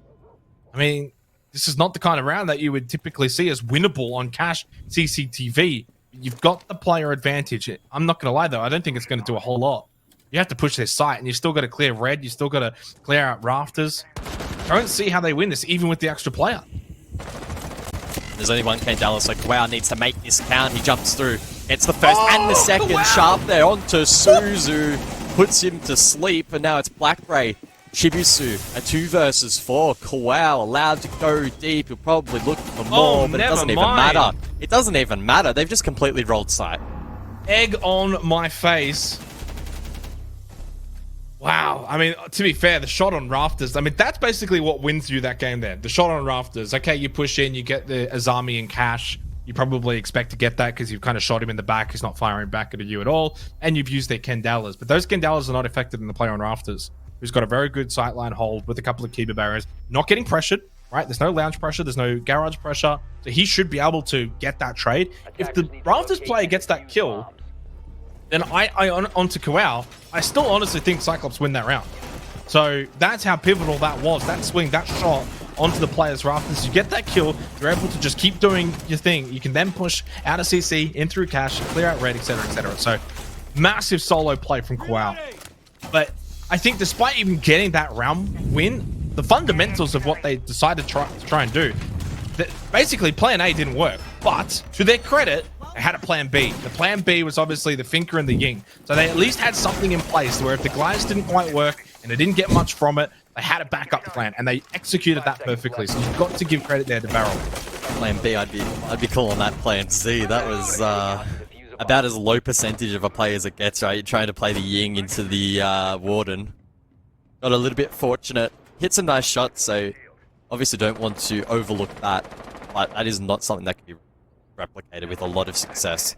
I mean, this is not the kind of round that you would typically see as winnable on Cache CCTV. You've got the player advantage. I'm not going to lie, though. I don't think it's going to do a whole lot. You have to push their site, and you still got to clear red. You still got to clear out rafters. I don't see how they win this, even with the extra player. There's only one Kane Dallas, like, wow, needs to make this count. He jumps through. It's the first and the second. Wow. Sharp there onto Suzu. Puts him to sleep, and now it's Blackray. Chibisu, a 2 versus 4. Kawau allowed to go deep. He'll probably look for more, but it doesn't even matter. It doesn't even matter. They've just completely rolled sight. Egg on my face. Wow. I mean, to be fair, the shot on rafters, I mean, that's basically what wins you that game there. The shot on rafters. Okay, you push in, you get the Azami and Cache. You probably expect to get that because you've kind of shot him in the back. He's not firing back at you at all. And you've used their Kendalas. But those Kendalas are not affected in the player on rafters, who's got a very good sightline hold with a couple of keeper barriers. Not getting pressured, right? There's no lounge pressure. There's no garage pressure. So he should be able to get that trade. If the rafters player gets that kill, then onto Kawau, I still honestly think Cyclops win that round. So that's how pivotal that was. That swing, that shot onto the player's rafters. You get that kill, you're able to just keep doing your thing. You can then push out of CC, in through cash, clear out red, etc., etc. So massive solo play from Kawau. But I think despite even getting that round win, the fundamentals of what they decided to try and do, that basically plan A didn't work. But to their credit, they had a plan B. The plan B was obviously the Finker and the Ying. So they at least had something in place where if the glides didn't quite work and they didn't get much from it, they had a backup plan and they executed that perfectly. So you've got to give credit there to Varrel. Plan B, I'd be calling that Plan C. That was about as low percentage of a play as it gets, right? You're trying to play the Ying into the Warden. Got a little bit fortunate. Hit some nice shots, so obviously don't want to overlook that. But that is not something that can be replicated with a lot of success.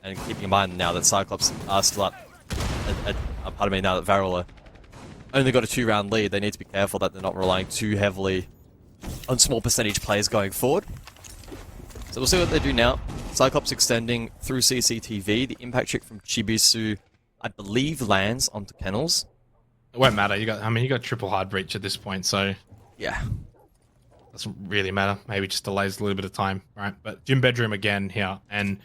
And keeping in mind now that Cyclops are still up, pardon me, now that Varrel only got a 2-round lead, they need to be careful that they're not relying too heavily on small percentage plays going forward. So we'll see what they do now. Cyclops extending through CCTV. The impact trick from Chibisu, I believe, lands onto Kennels. It won't matter. You got triple hard breach at this point, so yeah, doesn't really matter. Maybe just delays a little bit of time, right? But gym bedroom again here, and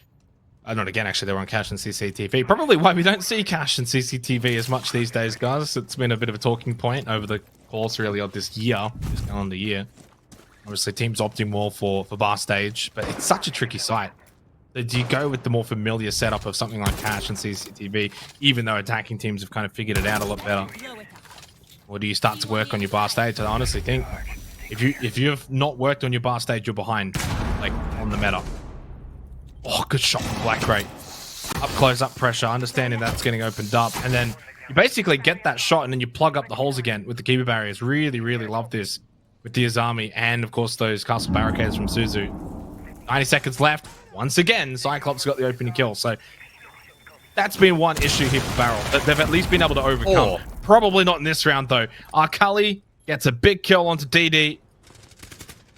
not again. Actually, they were on cash and CCTV. Probably why we don't see cash and CCTV as much these days, guys. It's been a bit of a talking point over the course really of this year, this calendar year. Obviously, teams opting more for bar stage, but it's such a tricky site. Do you go with the more familiar setup of something like cash and CCTV, even though attacking teams have kind of figured it out a lot better? Or do you start to work on your bar stage? I honestly think if you've not worked on your bar stage, you're behind, like, on the meta. Oh, good shot from Black Crate. Up close, up pressure, understanding that's getting opened up. And then you basically get that shot and then you plug up the holes again with the keeper barriers. Really, really love this with the Azami and, of course, those castle barricades from Suzu. 90 seconds left. Once again, Cyclops got the opening kill. So that's been one issue here for Varrel that they've at least been able to overcome. Probably not in this round, though. Arkali gets a big kill onto DD.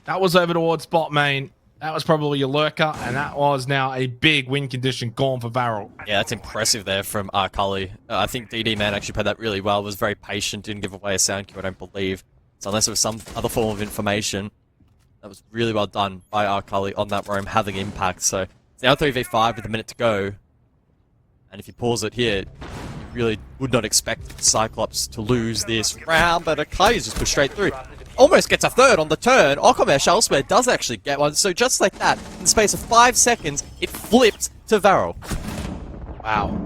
That was over towards bot main. That was probably your lurker, and that was now a big win condition gone for Varrel. Yeah, that's impressive there from Arkali. I think DD Man actually played that really well, was very patient, didn't give away a sound cue, I don't believe. So unless there was some other form of information, that was really well done by Arkali on that roam, having impact. So it's now 3v5 with a minute to go. And if you pause it here, you really would not expect Cyclops to lose this round, but Arkali's just pushed straight through. Almost gets a third on the turn. Okomesh elsewhere does actually get one. So just like that, in the space of 5 seconds, it flipped to Varrel. Wow.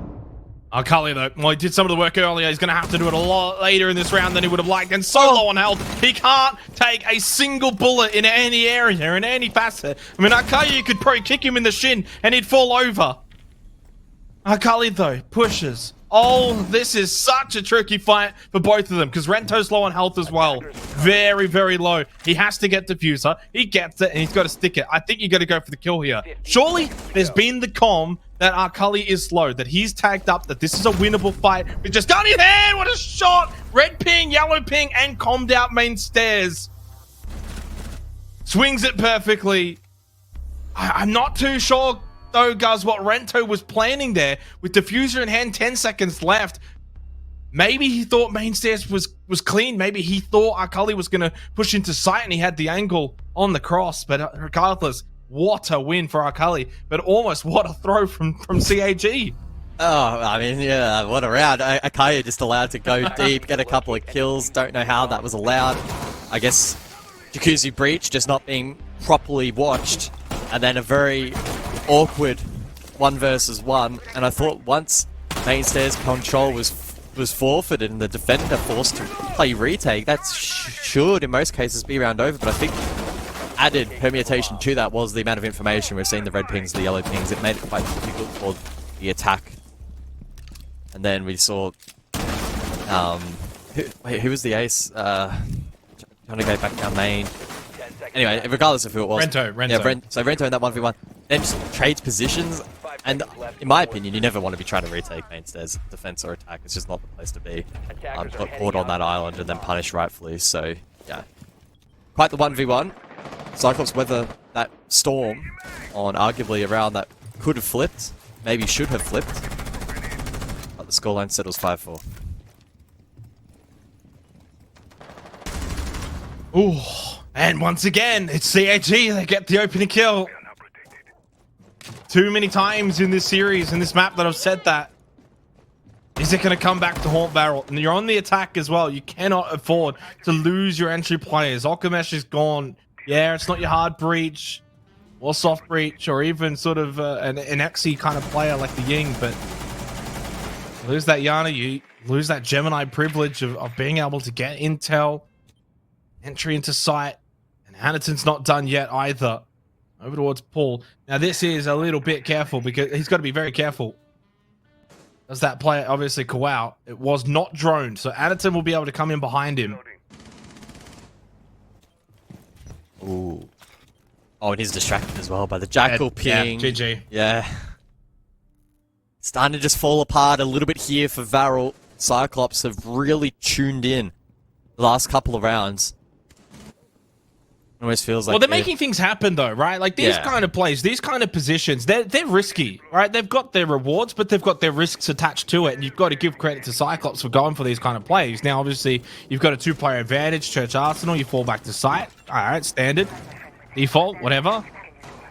Arkali, though, well, he did some of the work earlier. He's going to have to do it a lot later in this round than he would have liked. And so low on health, he can't take a single bullet in any area, in any facet. I mean, Arkali, you could probably kick him in the shin and he'd fall over. Arkali, though, pushes. Oh, this is such a tricky fight for both of them because Rento's low on health as well. Very, very low. He has to get diffuser. He gets it and he's got to stick it. I think you got to go for the kill here. Surely there's been the comm that Arkali is slow, that he's tagged up, that this is a winnable fight. We just got his hand. What a shot. Red ping, yellow ping, and commed out main stairs. Swings it perfectly. I'm not too sure, though, guys, what Rento was planning there with diffuser in hand, 10 seconds left. Maybe he thought main stairs was clean. Maybe he thought Arkali was going to push into sight and he had the angle on the cross. But regardless, what a win for Arkali. But almost what a throw from CAG. Oh, I mean, yeah, what a round. Akaya just allowed to go deep, get a couple of kills. Don't know how that was allowed. I guess Jacuzzi Breach just not being properly watched. And then a very awkward 1 versus 1. And I thought once main stairs control was forfeited and the defender forced to play retake, that should in most cases be round over. But I think added permutation to that was the amount of information. We're seeing the red pings, the yellow pings. It made it quite difficult for the attack. And then we saw who was the ace? Trying to go back down main. Anyway, regardless of who it was. Rento. Yeah, so Rento in that 1v1. Then just trades positions. And in my opinion, you never want to be trying to retake main stairs, defense or attack. It's just not the place to be. Got caught on that island and then punished rightfully. So, yeah. Quite the 1v1. Cyclops weather that storm on arguably a round that could have flipped. maybe should have flipped. But the scoreline settles 5-4. Ooh, and once again, it's CAG. They get the opening kill. Too many times in this series, in this map, that I've said that. Is it going to come back to haunt Varrel? And you're on the attack as well. You cannot afford to lose your entry players. Okamesh is gone. Yeah, it's not your hard breach or soft breach or even sort of an Exy kind of player like the Ying, but you lose that Yana, you lose that Gemini privilege of being able to get intel, entry into site, and Hanniton's not done yet either. Over towards Paul. Now this is a little bit careful because he's got to be very careful. Does that player obviously go out? It was not droned, so Hanniton will be able to come in behind him. Ooh. Oh, and he's distracted as well by the Jackal ping. Yeah, GG. Yeah. Starting to just fall apart a little bit here for Varrel. Cyclops have really tuned in the last couple of rounds. It always feels like... Well, they're making things happen though, right? Like these kind of plays, these kind of positions, they're risky, right? They've got their rewards, but they've got their risks attached to it. And you've got to give credit to Cyclops for going for these kind of plays. Now, obviously, you've got a 2-player advantage, Church Arsenal, you fall back to site. All right, standard, default, whatever.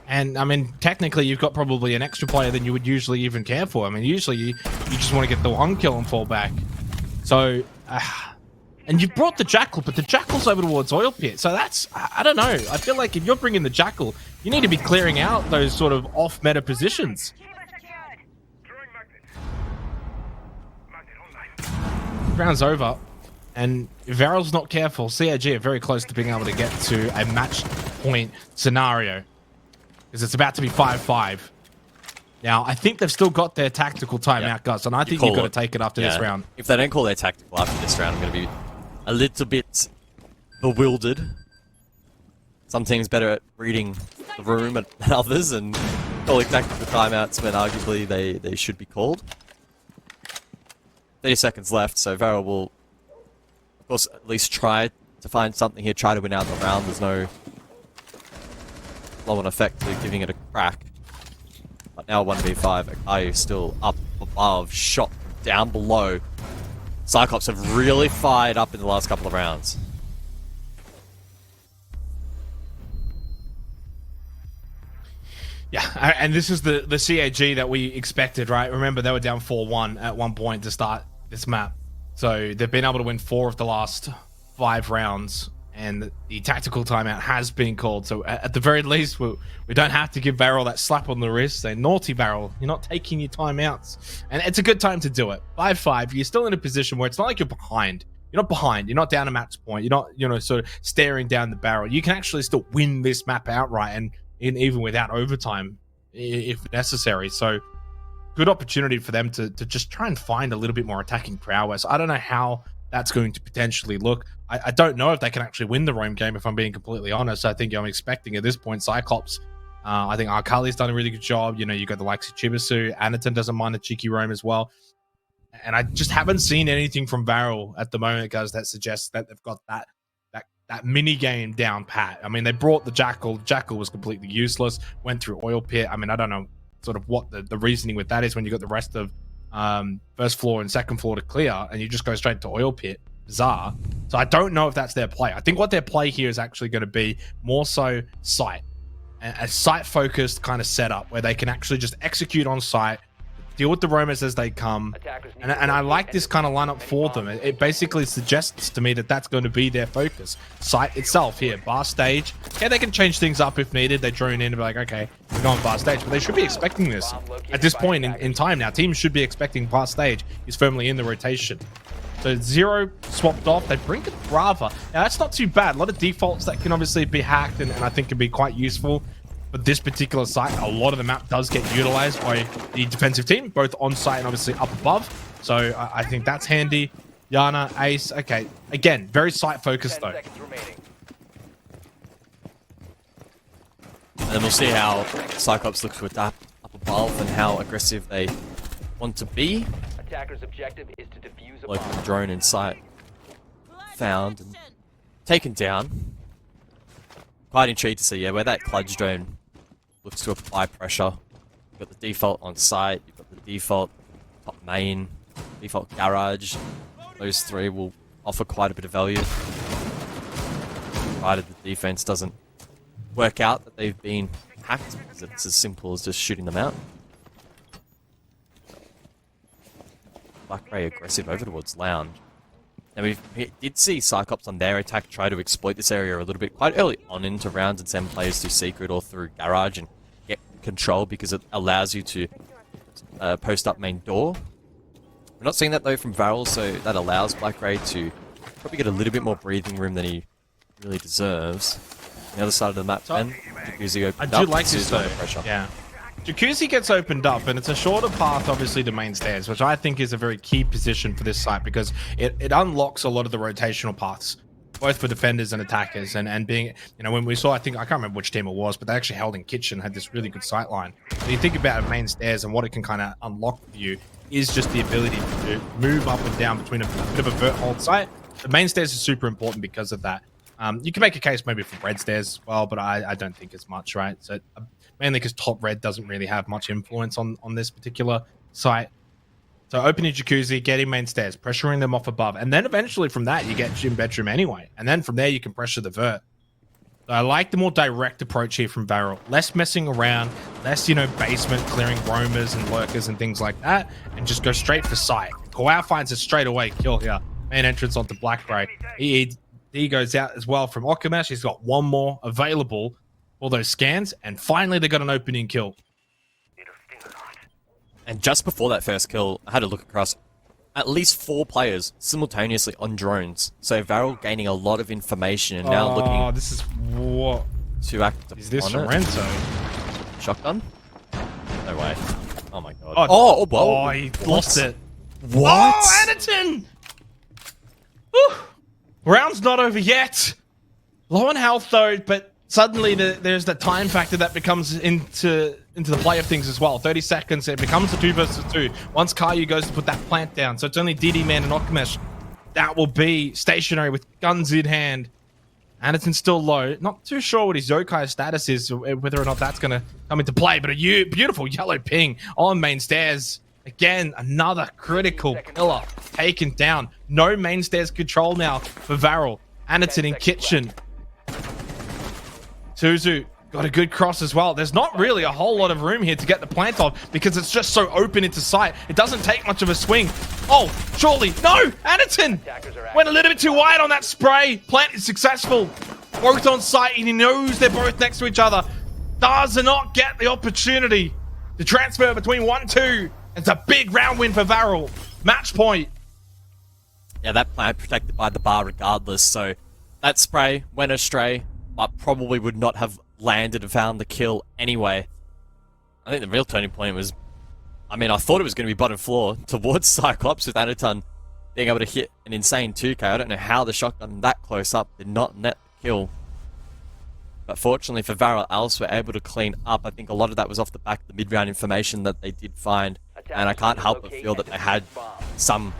And I mean, technically, you've got probably an extra player than you would usually even care for. I mean, usually you just want to get the 1 kill and fall back. So... and you've brought the Jackal, but the Jackal's over towards Oil Pit. So that's, I don't know. I feel like if you're bringing the Jackal, you need to be clearing out those sort of off-meta positions. Round's over. And if Varrel's not careful, CAG are very close to being able to get to a match point scenario. Because it's about to be 5-5. Now, I think they've still got their tactical timeout, guys. And I think you've got to take it after this round. If they don't call their tactical after this round, I'm going to be a little bit bewildered. Some teams better at reading the room than others and calling tactical timeouts when arguably they should be called. 30 seconds left, so Varrel will, of course, at least try to find something here, try to win out the round. There's no flow-on effect to giving it a crack. But now 1v5, Akayu still up above, shot down below. Cyclops have really fired up in the last couple of rounds. Yeah, and this is the CAG that we expected, right? Remember, they were down 4-1 at one point to start this map. So they've been able to win 4 of the last 5 rounds, and the tactical timeout has been called. So at the very least, we don't have to give Varrel that slap on the wrist, say, naughty Varrel, you're not taking your timeouts. And it's a good time to do it. 5-5, you're still in a position where it's not like you're behind. You're not behind. You're not down a match point. You're not, sort of staring down the barrel. You can actually still win this map outright, and even without overtime, if necessary. So good opportunity for them to just try and find a little bit more attacking prowess. I don't know how that's going to potentially look. I don't know if they can actually win the roam game, if I'm being completely honest. I think I'm expecting at this point Cyclops. I think Arkali's done a really good job. You got the likes of Chibisu. Anaton doesn't mind a cheeky roam as well. And I just haven't seen anything from Varrel at the moment, guys, that suggests that they've got that mini game down pat. I mean, they brought the Jackal. Jackal was completely useless. Went through Oil Pit. I mean, I don't know sort of what the reasoning with that is when you got the rest of first floor and second floor to clear, and you just go straight to Oil Pit. Bizarre. So I don't know if that's their play. I think what their play here is actually going to be more so site, a site-focused kind of setup where they can actually just execute on site, deal with the roamers as they come, and I like this kind of lineup for them. It basically suggests to me that that's going to be their focus. Site itself here, bar stage. Yeah, they can change things up if needed. They drone in and be like, okay, we're going bar stage, but they should be expecting this at this point in time now. Teams should be expecting bar stage is firmly in the rotation. So 0 swapped off. They bring it Brava. Now that's not too bad. A lot of defaults that can obviously be hacked and I think can be quite useful. But this particular site, a lot of the map does get utilized by the defensive team, both on site and obviously up above. So I think that's handy. Yana, Ace. Okay, again, very site focused though. And then we'll see how Cyclops looks to adapt up above and how aggressive they want to be. Attacker's objective is to defuse a Local bomb. drone in sight found and taken down. Quite intrigued to see, where that Kludge drone looks to apply pressure got the default on site, you've got the default top main, default garage. Those three will offer quite a bit of value, provided the defense doesn't work out that they've been hacked, because it's as simple as just shooting them out. Black Ray aggressive over towards Lounge. Now we did see Cyclops on their attack try to exploit this area a little bit quite early on into rounds and send players through Secret or through Garage and get control because it allows you to post up main door. We're not seeing that though from Varrel, so that allows Black Ray to probably get a little bit more breathing room than he really deserves. On the other side of the map, then, Jacuzzi opened up. I do like this though. Yeah. Jacuzzi gets opened up, and it's a shorter path, obviously, to main stairs, which I think is a very key position for this site because it unlocks a lot of the rotational paths, both for defenders and attackers. And being, you know, when we saw, I can't remember which team it was, but they actually held in Kitchen, had this really good sight line. When you think about main stairs and what it can kind of unlock for you is just the ability to move up and down between a bit of a vert hold site. The main stairs is super important because of that. You can make a case maybe for red stairs as well, but I don't think it's much, right? So mainly because top red doesn't really have much influence on this particular site. So open your Jacuzzi, get in main stairs, pressuring them off above. And then eventually from that, you get gym bedroom anyway. And then from there, you can pressure the vert. So I like the more direct approach here from Varrel. Less messing around, less, you know, basement, clearing roamers and lurkers and things like that. And just go straight for site. Kawau finds it straight away, kill here. Main entrance onto Black Ray. He goes out as well from Okamesh. He's got one more available for those scans, and finally they got an opening kill. And just before that first kill, I had to look across at least 4 players simultaneously on drones. So Varrel gaining a lot of information and now looking. Oh, this is what? To act Is this on Sorrento? It. Shotgun? No way. Oh my god. Oh, whoa. He lost it. What? Oh, Anderton! Whew. Round's not over yet. Low on health though, but suddenly there's that time factor that becomes into the play of things as well. 30 seconds, it becomes a 2 versus 2. Once Caillou goes to put that plant down, so it's only DD Man and Okamesh that will be stationary with guns in hand. Anderton's still low. Not too sure what his Yokai status is, whether or not that's going to come into play, but a beautiful yellow ping on main stairs. Again, another critical pillar taken down. No main stairs control now for Varrel. Anderton in Kitchen. Suzu got a good cross as well. There's not really a whole lot of room here to get the plant off because it's just so open into sight. It doesn't take much of a swing. Oh, surely. No! Anderton went a little bit too wide on that spray. Plant is successful. Both on site, and he knows they're both next to each other. Does not get the opportunity to transfer between 1-2. It's a big round win for Varrel. Match point. Yeah, that plant protected by the bar regardless, so that spray went astray, but probably would not have landed and found the kill anyway. I think the real turning point was, I mean, I thought it was going to be bottom floor towards Cyclops with Anaton being able to hit an insane 2k. I don't know how the shotgun that close up did not net the kill. But fortunately for Varrel, Alice were able to clean up. I think a lot of that was off the back of the mid-round information that they did find. And I can't help but feel that they had some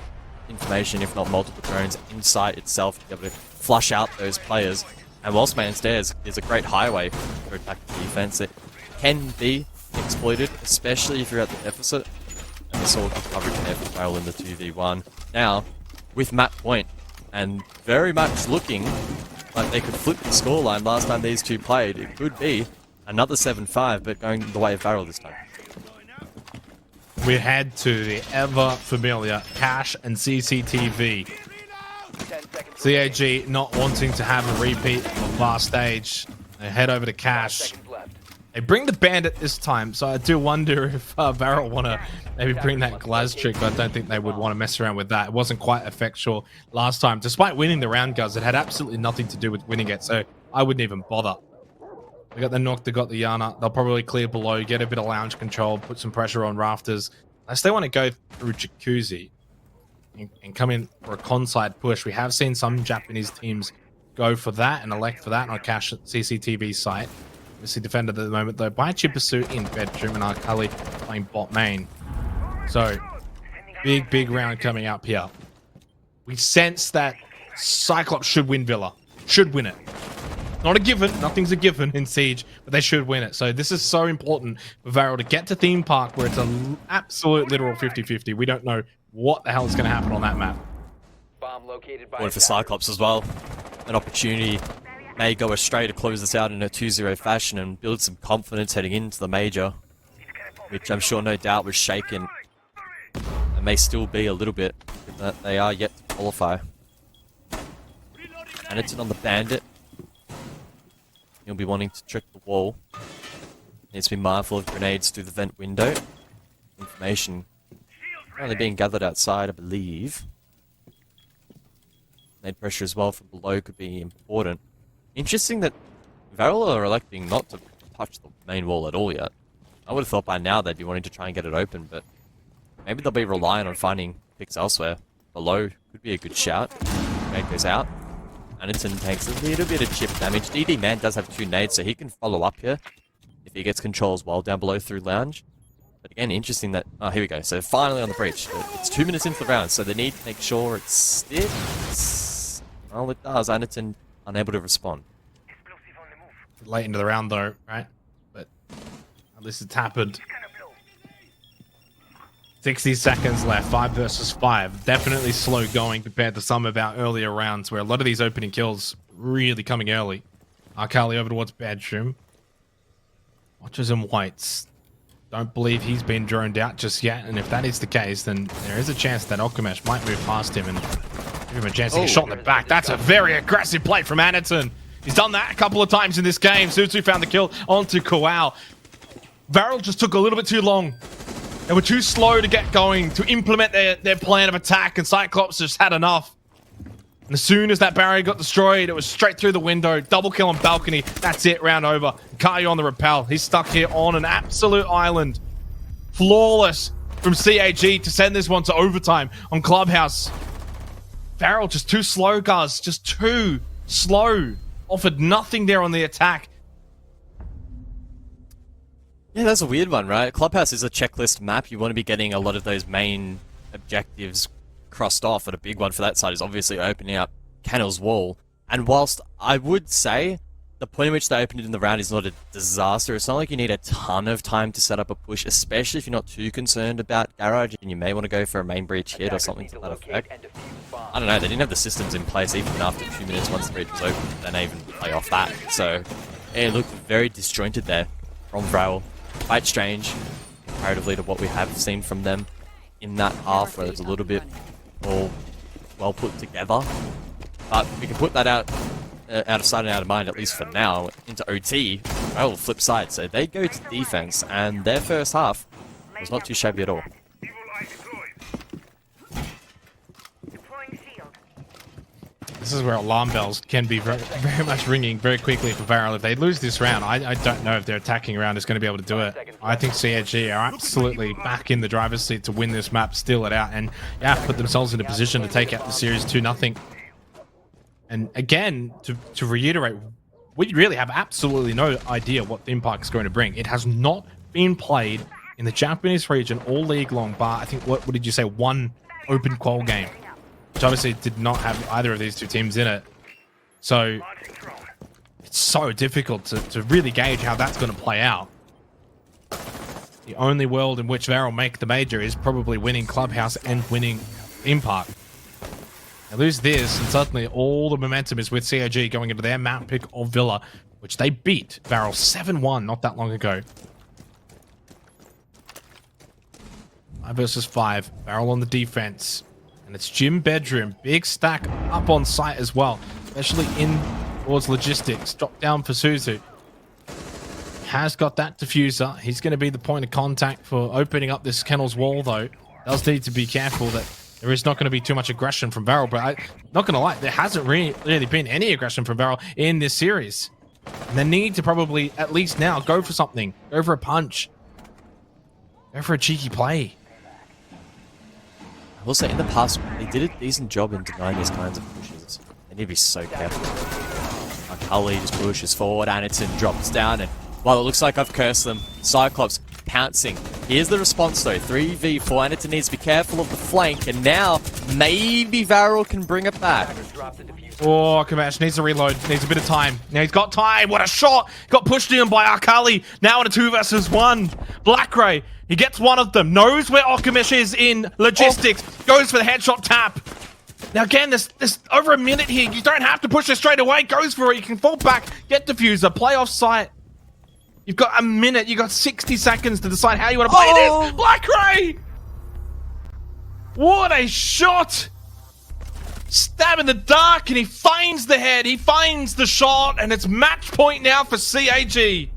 information, if not multiple drones, inside itself to be able to flush out those players. And whilst main stairs is a great highway for attacking defense, it can be exploited, especially if you're at the deficit. And we saw good coverage there for Varrel in the 2v1. Now, with match point, and very much looking like they could flip the scoreline last time these two played, it could be another 7-5, but going the way of Varrel this time. We head to the ever familiar cash and CCTV. CAG not wanting to have a repeat of last stage. They head over to cash. They bring the bandit this time, so I do wonder if Varrel want to maybe bring that Glaz trick, but I don't think they would want to mess around with that. It wasn't quite effectual last time. Despite winning the round, guys, it had absolutely nothing to do with winning it, so I wouldn't even bother. They got the Nook, they got the Yana. They'll probably clear below, get a bit of lounge control, put some pressure on rafters. Unless they want to go through Jacuzzi and come in for a con-side push. We have seen some Japanese teams go for that and elect for that on a cash CCTV site. Obviously defended at the moment, though, by Chipasu in bedroom and Arkali playing bot main. So, big round coming up here. We sense that Cyclops should win Villa. Should win it. Not a given. Nothing's a given in Siege, but they should win it. So this is so important for Varrel to get to Theme Park where it's an absolute literal 50-50. We don't know what the hell is going to happen on that map. Bomb located by Or for Cyclops as well. An opportunity may go astray to close this out in a 2-0 fashion and build some confidence heading into the major, which I'm sure no doubt was shaken and may still be a little bit, given that they are yet to qualify. And it's on the Bandit. He'll be wanting to trick the wall. Needs to be mindful of grenades through the vent window. Information currently being gathered outside, I believe. Grenade pressure as well from below could be important. Interesting that Varrel are electing not to touch the main wall at all yet. I would have thought by now they'd be wanting to try and get it open, but maybe they'll be relying on finding picks elsewhere. Below could be a good shout. Grenade goes out. Anderton takes a little bit of chip damage. DD Man does have 2 nades, so he can follow up here if he gets control as well down below through lounge. But again, interesting that... Oh, here we go. So finally on the breach. It's 2 minutes into the round, so they need to make sure it sticks. Well, it does. Anderton unable to respond. Late into the round though, right? But at least it's happened. 60 seconds left, 5 versus 5. Definitely slow going compared to some of our earlier rounds where a lot of these opening kills really coming early. Arkali over towards bedroom. Watches and waits. Don't believe he's been droned out just yet, and if that is the case, then there is a chance that Alchemist might move past him and give him a chance to get shot in the back. That's a very aggressive play from Anderton. He's done that a couple of times in this game. Suzu found the kill onto Koal. Varrel just took a little bit too long. They were too slow to get going, to implement their plan of attack, and Cyclops just had enough. And as soon as that barrier got destroyed, it was straight through the window. Double kill on balcony. That's it, round over. Kayu on the rappel. He's stuck here on an absolute island. Flawless from CAG to send this one to overtime on Clubhouse. Varrel just too slow, guys. Just too slow. Offered nothing there on the attack. Yeah, that's a weird one, right? Clubhouse is a checklist map. You want to be getting a lot of those main objectives crossed off, and a big one for that side is obviously opening up Cannel's wall. And whilst I would say the point at which they opened it in the round is not a disaster, it's not like you need a ton of time to set up a push, especially if you're not too concerned about Garage and you may want to go for a main breach hit or something to that effect. I don't know, they didn't have the systems in place even after 2 minutes once the breach was open, they didn't even play off that. So it looked very disjointed there from Varrel. Quite strange comparatively to what we have seen from them in that half, where it's a little bit all well put together. But we can put that out of sight and out of mind, at least for now, into OT. Well, flip side, so they go to defense, and their first half was not too shabby at all. This is where alarm bells can be very much ringing very quickly for Varrel. If they lose this round, I don't know if their attacking round is going to be able to do it. I think CAG are absolutely back in the driver's seat to win this map, steal it out, and yeah, put themselves in a position to take out the series 2-0. And again, to reiterate, we really have absolutely no idea what Theme Park is going to bring. It has not been played in the Japanese region all league long, bar, I think, what did you say, one open qual game, which obviously did not have either of these two teams in it. So it's so difficult to really gauge how that's going to play out. The only world in which Varrel make the major is probably winning Clubhouse and winning Theme Park. They lose this, and suddenly all the momentum is with CAG going into their map pick of Villa, which they beat Varrel 7-1 not that long ago. 5 versus 5. Varrel on the defense. And it's Jim Bedroom. Big stack up on site as well, especially in towards logistics. Drop down for Suzu. Has got that diffuser. He's going to be the point of contact for opening up this Kennel's wall, though. Does need to be careful that there is not going to be too much aggression from Varrel, but I'm not going to lie, there hasn't really been any aggression from Varrel in this series. And they need to probably, at least now, go for something. Go for a punch. Go for a cheeky play. I will say, in the past, they did a decent job in denying these kinds of pushes. They need to be so careful. Arkali just pushes forward, Anderton drops down, and while it looks like I've cursed them, Cyclops pouncing Here's the response though, 3v4, and it needs to be careful of the flank, and now maybe Varrel can bring it back. Oh, Kamash needs to reload. Needs a bit of time. Now he's got time. What a shot! Got pushed in by Akali. Now in a 2 versus 1. Blackray, he gets one of them. Knows where Okamesh is in logistics. Goes for the headshot tap. Now again, there's over a minute here. You don't have to push it straight away. Goes for it. You can fall back, get diffuser, play off site. You've got a minute. You've got 60 seconds to decide how you want to play this. Blackray! What a shot! Stab in the dark, and he finds the head. He finds the shot, and it's match point now for CAG.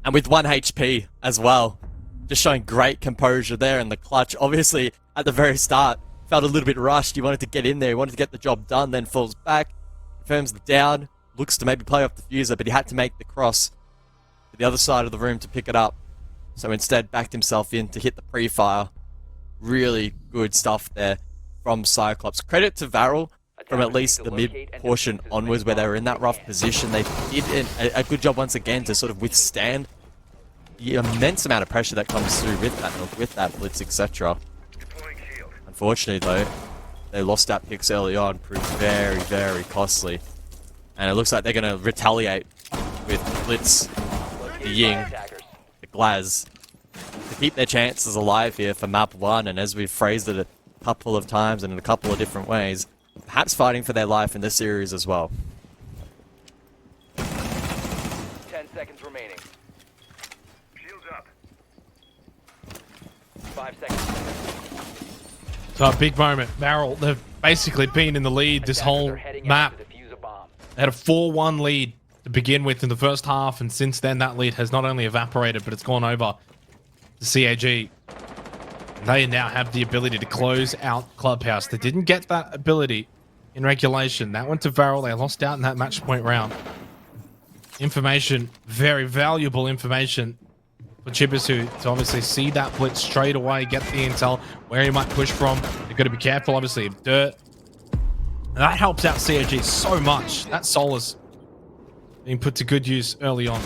And with 1 HP as well. Just showing great composure there in the clutch. Obviously, at the very start, felt a little bit rushed. He wanted to get in there. He wanted to get the job done, then falls back. Confirms the down. Looks to maybe play off the fuser, but he had to make the cross to the other side of the room to pick it up. So instead, backed himself in to hit the pre-fire. Really good stuff there from Cyclops. Credit to Varrel from at least the mid portion onwards where they were in that rough position. They did a good job once again to sort of withstand the immense amount of pressure that comes through with that blitz, etc. Unfortunately though, they lost that picks early on, proved very, very costly. And it looks like they're going to retaliate with the blitz, the Ying, the Glaz, to keep their chances alive here for map 1. And as we've phrased it a couple of times and in a couple of different ways, perhaps fighting for their life in this series as well. 10 seconds remaining. Shields up. 5 seconds. So a big moment. Varrel, they've basically been in the lead this whole map. They had a 4-1 lead to begin with in the first half, and since then that lead has not only evaporated, but it's gone over to CAG. They now have the ability to close out Clubhouse. They didn't get that ability in regulation. That went to Varrel. They lost out in that match point round. Information, very valuable information for Chibisu to obviously see that blitz straight away, get the intel, where he might push from. They've got to be careful, obviously, of dirt. And that helps out CAG so much. That solace being put to good use early on.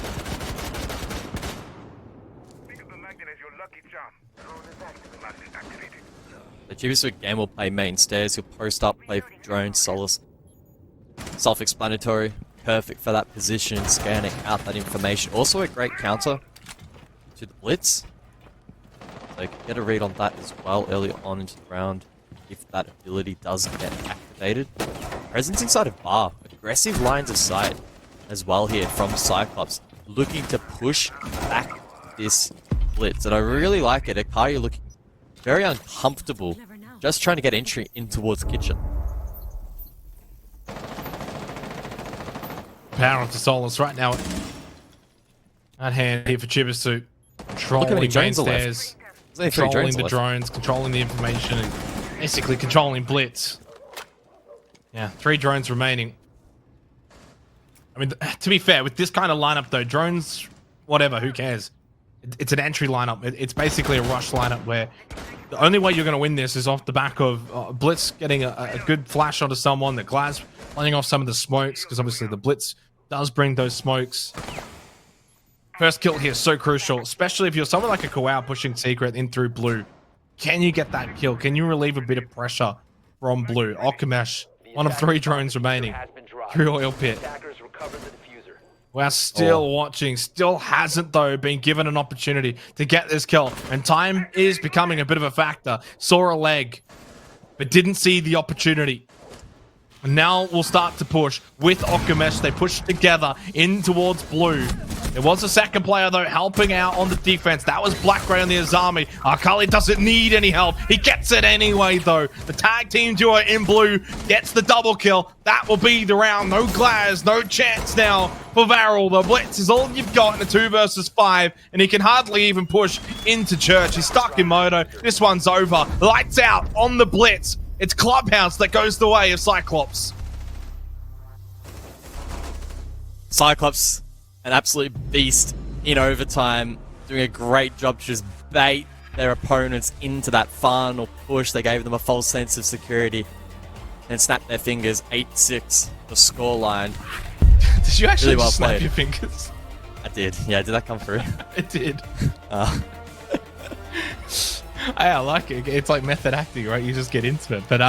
The Chibisu again will play main stairs. He'll post up, play for drone, solace. Self-explanatory. Perfect for that position, scanning out that information. Also a great counter to the blitz. So you can get a read on that as well early on into the round if that ability does get activated. Presence inside of bar. Aggressive lines of sight as well here from Cyclops. Looking to push back this blitz. And I really like it. Akari looking very uncomfortable. Just trying to get entry in towards kitchen. Power onto Solace right now. At hand here for Chibisu. Controlling main stairs. Controlling the drones, controlling the information, and basically controlling blitz. Yeah, 3 drones remaining. I mean, to be fair, with this kind of lineup though, drones, whatever, who cares? It's an entry lineup. It's basically a rush lineup where the only way you're going to win this is off the back of Blitz getting a good flash onto someone, the Glaz playing off some of the smokes, because obviously the Blitz does bring those smokes. First kill here is so crucial, especially if you're someone like a Kawau pushing Secret in through blue. Can you get that kill? Can you relieve a bit of pressure from blue? Okamesh, one of 3 drones remaining through oil pit. We're still watching. Still hasn't, though, been given an opportunity to get this kill. And time is becoming a bit of a factor. Saw a leg, but didn't see the opportunity. And now we'll start to push with Okamesh. They push together in towards blue. There was a second player, though, helping out on the defense. That was Blackray on the Azami. Akali doesn't need any help. He gets it anyway, though. The tag team duo in blue gets the double kill. That will be the round. No Glaz, no chance now for Varrel. The blitz is all you've got in a 2 versus 5, and he can hardly even push into church. He's stuck in moto. This one's over. Lights out on the blitz. It's Clubhouse that goes the way of Cyclops. Cyclops, an absolute beast in overtime, doing a great job to just bait their opponents into that final push. They gave them a false sense of security and snapped their fingers. 8-6, the scoreline. Did you actually really well snap played. your fingers? I did. Yeah, did that come through? It did. I like it. It's like method acting, right? You just get into it. But